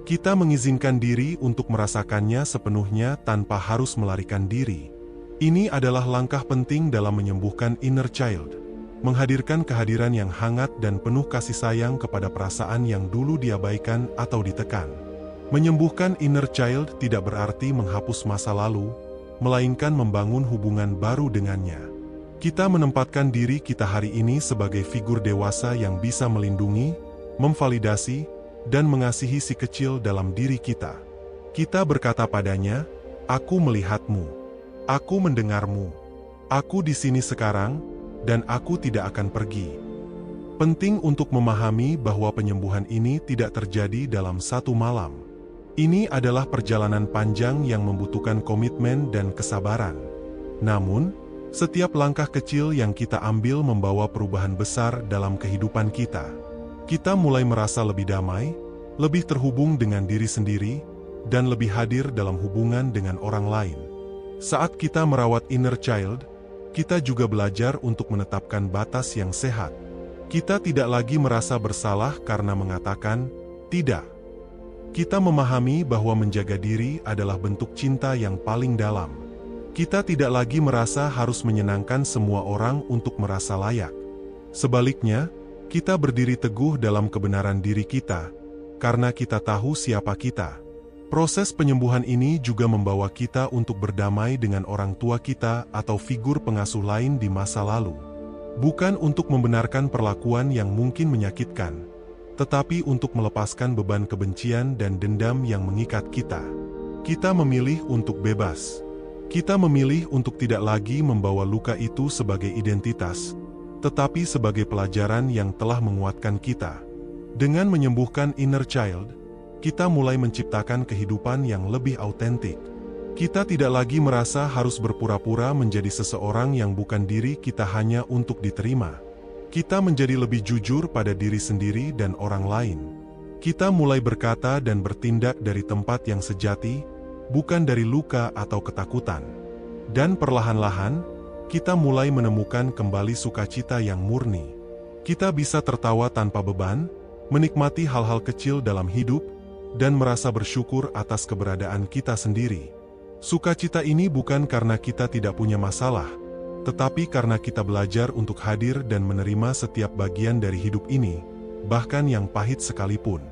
Kita mengizinkan diri untuk merasakannya sepenuhnya tanpa harus melarikan diri. Ini adalah langkah penting dalam menyembuhkan inner child, menghadirkan kehadiran yang hangat dan penuh kasih sayang kepada perasaan yang dulu diabaikan atau ditekan. Menyembuhkan inner child tidak berarti menghapus masa lalu, melainkan membangun hubungan baru dengannya. Kita menempatkan diri kita hari ini sebagai figur dewasa yang bisa melindungi, memvalidasi, dan mengasihi si kecil dalam diri kita. Kita berkata padanya, "Aku melihatmu. Aku mendengarmu. Aku di sini sekarang, dan aku tidak akan pergi." Penting untuk memahami bahwa penyembuhan ini tidak terjadi dalam satu malam. Ini adalah perjalanan panjang yang membutuhkan komitmen dan kesabaran. Namun, setiap langkah kecil yang kita ambil membawa perubahan besar dalam kehidupan kita. Kita mulai merasa lebih damai, lebih terhubung dengan diri sendiri, dan lebih hadir dalam hubungan dengan orang lain. Saat kita merawat inner child, kita juga belajar untuk menetapkan batas yang sehat. Kita tidak lagi merasa bersalah karena mengatakan tidak. Kita memahami bahwa menjaga diri adalah bentuk cinta yang paling dalam. Kita tidak lagi merasa harus menyenangkan semua orang untuk merasa layak. Sebaliknya, kita berdiri teguh dalam kebenaran diri kita, karena kita tahu siapa kita. Proses penyembuhan ini juga membawa kita untuk berdamai dengan orang tua kita atau figur pengasuh lain di masa lalu. Bukan untuk membenarkan perlakuan yang mungkin menyakitkan, tetapi untuk melepaskan beban kebencian dan dendam yang mengikat kita. Kita memilih untuk bebas. Kita memilih untuk tidak lagi membawa luka itu sebagai identitas, tetapi sebagai pelajaran yang telah menguatkan kita. Dengan menyembuhkan inner child, kita mulai menciptakan kehidupan yang lebih autentik. Kita tidak lagi merasa harus berpura-pura menjadi seseorang yang bukan diri kita hanya untuk diterima. Kita menjadi lebih jujur pada diri sendiri dan orang lain. Kita mulai berkata dan bertindak dari tempat yang sejati, bukan dari luka atau ketakutan. Dan perlahan-lahan, kita mulai menemukan kembali sukacita yang murni. Kita bisa tertawa tanpa beban, menikmati hal-hal kecil dalam hidup, dan merasa bersyukur atas keberadaan kita sendiri. Sukacita ini bukan karena kita tidak punya masalah, tetapi karena kita belajar untuk hadir dan menerima setiap bagian dari hidup ini, bahkan yang pahit sekalipun.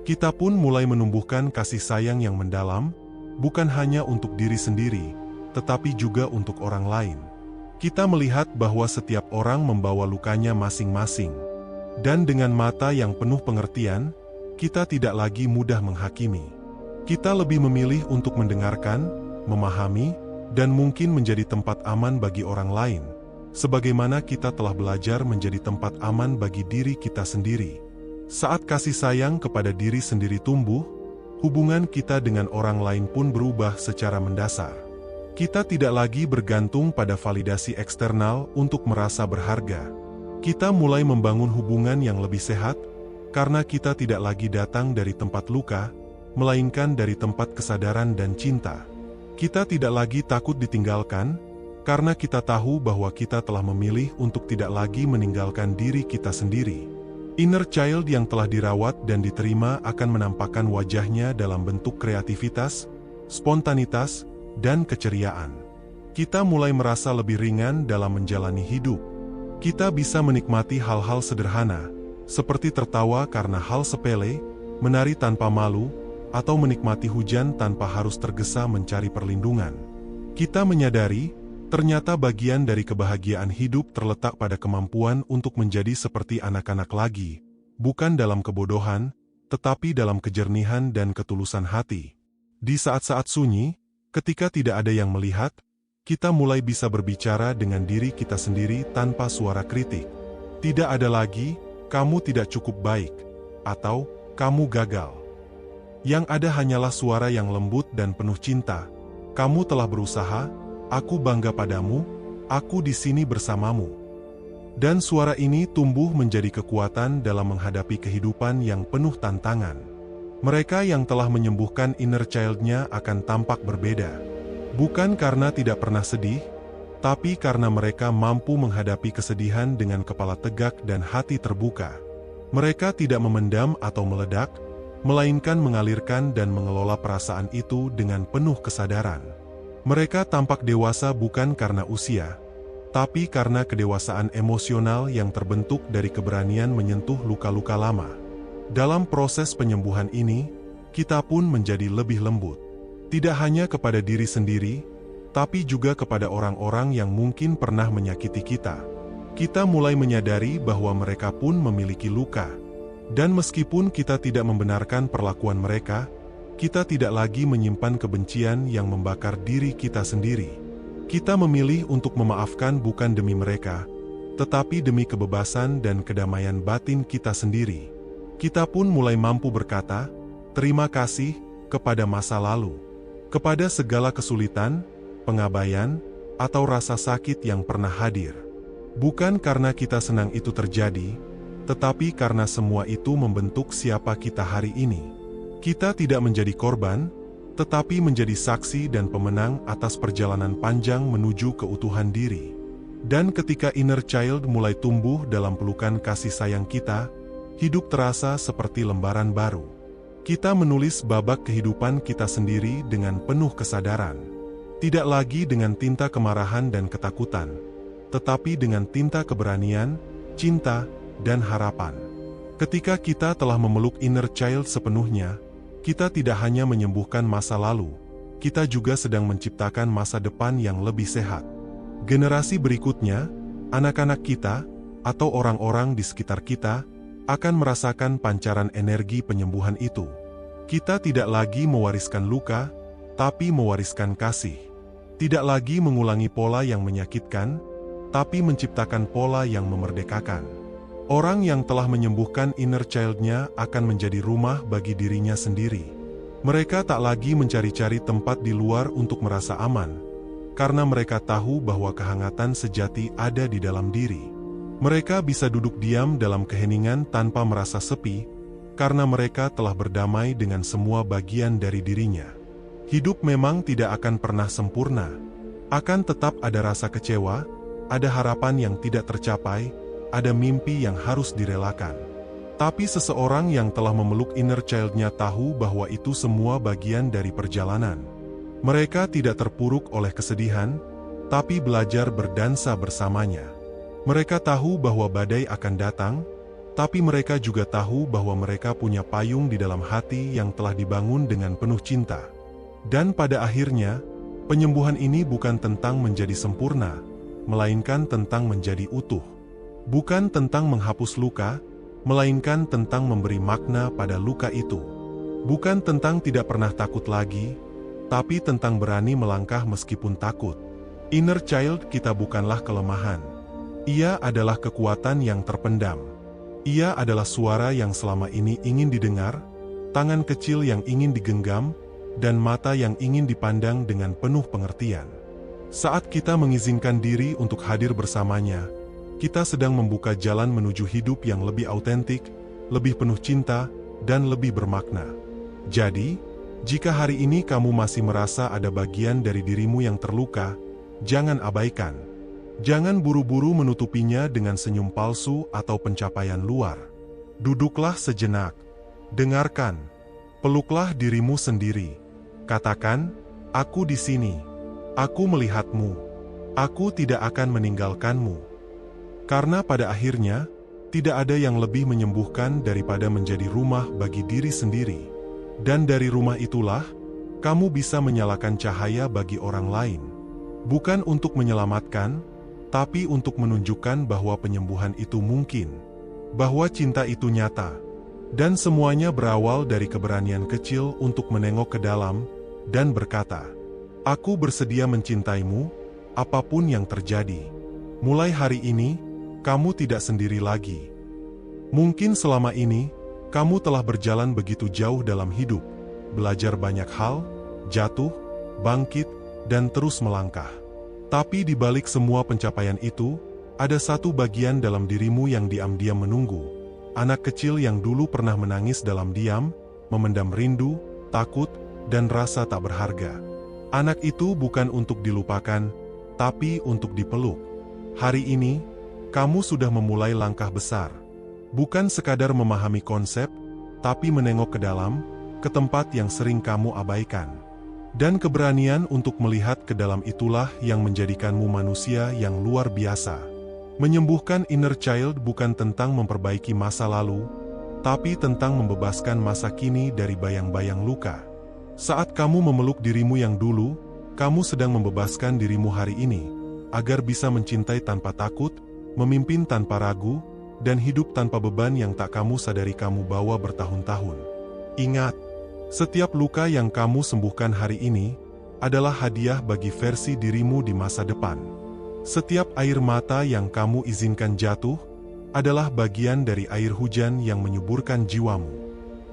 Kita pun mulai menumbuhkan kasih sayang yang mendalam, bukan hanya untuk diri sendiri, tetapi juga untuk orang lain. Kita melihat bahwa setiap orang membawa lukanya masing-masing. Dan dengan mata yang penuh pengertian, kita tidak lagi mudah menghakimi. Kita lebih memilih untuk mendengarkan, memahami, dan mungkin menjadi tempat aman bagi orang lain, sebagaimana kita telah belajar menjadi tempat aman bagi diri kita sendiri. Saat kasih sayang kepada diri sendiri tumbuh, hubungan kita dengan orang lain pun berubah secara mendasar. Kita tidak lagi bergantung pada validasi eksternal untuk merasa berharga. Kita mulai membangun hubungan yang lebih sehat, karena kita tidak lagi datang dari tempat luka, melainkan dari tempat kesadaran dan cinta. Kita tidak lagi takut ditinggalkan, karena kita tahu bahwa kita telah memilih untuk tidak lagi meninggalkan diri kita sendiri. Inner child yang telah dirawat dan diterima akan menampakkan wajahnya dalam bentuk kreativitas, spontanitas, dan keceriaan. Kita mulai merasa lebih ringan dalam menjalani hidup. Kita bisa menikmati hal-hal sederhana, seperti tertawa karena hal sepele, menari tanpa malu, atau menikmati hujan tanpa harus tergesa mencari perlindungan. Kita menyadari, Ternyata bagian dari kebahagiaan hidup terletak pada kemampuan untuk menjadi seperti anak-anak lagi, bukan dalam kebodohan, tetapi dalam kejernihan dan ketulusan hati. Di saat-saat sunyi, ketika tidak ada yang melihat, kita mulai bisa berbicara dengan diri kita sendiri tanpa suara kritik. Tidak ada lagi, kamu tidak cukup baik, atau kamu gagal. Yang ada hanyalah suara yang lembut dan penuh cinta. Kamu telah berusaha, aku bangga padamu, aku di sini bersamamu. Dan suara ini tumbuh menjadi kekuatan dalam menghadapi kehidupan yang penuh tantangan. Mereka yang telah menyembuhkan inner child-nya akan tampak berbeda. Bukan karena tidak pernah sedih, tapi karena mereka mampu menghadapi kesedihan dengan kepala tegak dan hati terbuka. Mereka tidak memendam atau meledak, melainkan mengalirkan dan mengelola perasaan itu dengan penuh kesadaran. Mereka tampak dewasa bukan karena usia, tapi karena kedewasaan emosional yang terbentuk dari keberanian menyentuh luka-luka lama. Dalam proses penyembuhan ini, kita pun menjadi lebih lembut. Tidak hanya kepada diri sendiri, tapi juga kepada orang-orang yang mungkin pernah menyakiti kita. Kita mulai menyadari bahwa mereka pun memiliki luka. Dan meskipun kita tidak membenarkan perlakuan mereka, kita tidak lagi menyimpan kebencian yang membakar diri kita sendiri. Kita memilih untuk memaafkan bukan demi mereka, tetapi demi kebebasan dan kedamaian batin kita sendiri. Kita pun mulai mampu berkata, terima kasih kepada masa lalu, kepada segala kesulitan, pengabaian, atau rasa sakit yang pernah hadir. Bukan karena kita senang itu terjadi, tetapi karena semua itu membentuk siapa kita hari ini. Kita tidak menjadi korban, tetapi menjadi saksi dan pemenang atas perjalanan panjang menuju keutuhan diri. Dan ketika inner child mulai tumbuh dalam pelukan kasih sayang kita, hidup terasa seperti lembaran baru. Kita menulis babak kehidupan kita sendiri dengan penuh kesadaran. Tidak lagi dengan tinta kemarahan dan ketakutan, tetapi dengan tinta keberanian, cinta, dan harapan. Ketika kita telah memeluk inner child sepenuhnya, kita tidak hanya menyembuhkan masa lalu, kita juga sedang menciptakan masa depan yang lebih sehat. Generasi berikutnya, anak-anak kita, atau orang-orang di sekitar kita, akan merasakan pancaran energi penyembuhan itu. Kita tidak lagi mewariskan luka, tapi mewariskan kasih. Tidak lagi mengulangi pola yang menyakitkan, tapi menciptakan pola yang memerdekakan. Orang yang telah menyembuhkan inner child-nya akan menjadi rumah bagi dirinya sendiri. Mereka tak lagi mencari-cari tempat di luar untuk merasa aman, karena mereka tahu bahwa kehangatan sejati ada di dalam diri. Mereka bisa duduk diam dalam keheningan tanpa merasa sepi, karena mereka telah berdamai dengan semua bagian dari dirinya. Hidup memang tidak akan pernah sempurna. Akan tetap ada rasa kecewa, ada harapan yang tidak tercapai, ada mimpi yang harus direlakan. Tapi seseorang yang telah memeluk inner child-nya tahu bahwa itu semua bagian dari perjalanan. Mereka tidak terpuruk oleh kesedihan, tapi belajar berdansa bersamanya. Mereka tahu bahwa badai akan datang, tapi mereka juga tahu bahwa mereka punya payung di dalam hati yang telah dibangun dengan penuh cinta. Dan pada akhirnya, penyembuhan ini bukan tentang menjadi sempurna, melainkan tentang menjadi utuh. Bukan tentang menghapus luka, melainkan tentang memberi makna pada luka itu. Bukan tentang tidak pernah takut lagi, tapi tentang berani melangkah meskipun takut. Inner child kita bukanlah kelemahan. Ia adalah kekuatan yang terpendam. Ia adalah suara yang selama ini ingin didengar, tangan kecil yang ingin digenggam, dan mata yang ingin dipandang dengan penuh pengertian. Saat kita mengizinkan diri untuk hadir bersamanya, kita sedang membuka jalan menuju hidup yang lebih autentik, lebih penuh cinta, dan lebih bermakna. Jadi, jika hari ini kamu masih merasa ada bagian dari dirimu yang terluka, jangan abaikan. Jangan buru-buru menutupinya dengan senyum palsu atau pencapaian luar. Duduklah sejenak. Dengarkan. Peluklah dirimu sendiri. Katakan, aku di sini. Aku melihatmu. Aku tidak akan meninggalkanmu. Karena pada akhirnya, tidak ada yang lebih menyembuhkan daripada menjadi rumah bagi diri sendiri. Dan dari rumah itulah, kamu bisa menyalakan cahaya bagi orang lain. Bukan untuk menyelamatkan, tapi untuk menunjukkan bahwa penyembuhan itu mungkin, bahwa cinta itu nyata. Dan semuanya berawal dari keberanian kecil untuk menengok ke dalam dan berkata, "Aku bersedia mencintaimu, apapun yang terjadi. Mulai hari ini, kamu tidak sendiri lagi." Mungkin selama ini, kamu telah berjalan begitu jauh dalam hidup, belajar banyak hal, jatuh, bangkit, dan terus melangkah. Tapi di balik semua pencapaian itu, ada satu bagian dalam dirimu yang diam-diam menunggu. Anak kecil yang dulu pernah menangis dalam diam, memendam rindu, takut, dan rasa tak berharga. Anak itu bukan untuk dilupakan, tapi untuk dipeluk. Hari ini, kamu sudah memulai langkah besar. Bukan sekadar memahami konsep, tapi menengok ke dalam, ke tempat yang sering kamu abaikan. Dan keberanian untuk melihat ke dalam itulah yang menjadikanmu manusia yang luar biasa. Menyembuhkan inner child bukan tentang memperbaiki masa lalu, tapi tentang membebaskan masa kini dari bayang-bayang luka. Saat kamu memeluk dirimu yang dulu, kamu sedang membebaskan dirimu hari ini, agar bisa mencintai tanpa takut, memimpin tanpa ragu, dan hidup tanpa beban yang tak kamu sadari kamu bawa bertahun-tahun. Ingat, setiap luka yang kamu sembuhkan hari ini adalah hadiah bagi versi dirimu di masa depan. Setiap air mata yang kamu izinkan jatuh adalah bagian dari air hujan yang menyuburkan jiwamu.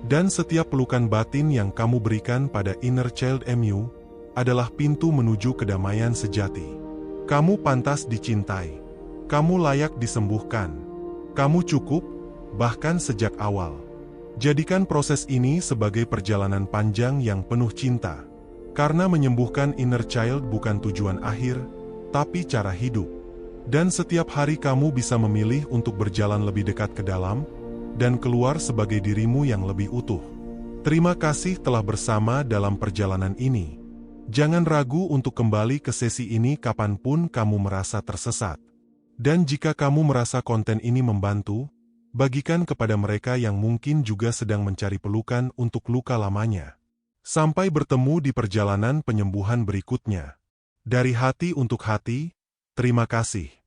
Dan setiap pelukan batin yang kamu berikan pada inner child mu adalah pintu menuju kedamaian sejati. Kamu pantas dicintai. Kamu layak disembuhkan. Kamu cukup, bahkan sejak awal. Jadikan proses ini sebagai perjalanan panjang yang penuh cinta. Karena menyembuhkan inner child bukan tujuan akhir, tapi cara hidup. Dan setiap hari kamu bisa memilih untuk berjalan lebih dekat ke dalam, dan keluar sebagai dirimu yang lebih utuh. Terima kasih telah bersama dalam perjalanan ini. Jangan ragu untuk kembali ke sesi ini kapanpun kamu merasa tersesat. Dan jika kamu merasa konten ini membantu, bagikan kepada mereka yang mungkin juga sedang mencari pelukan untuk luka lamanya. Sampai bertemu di perjalanan penyembuhan berikutnya. Dari hati untuk hati, terima kasih.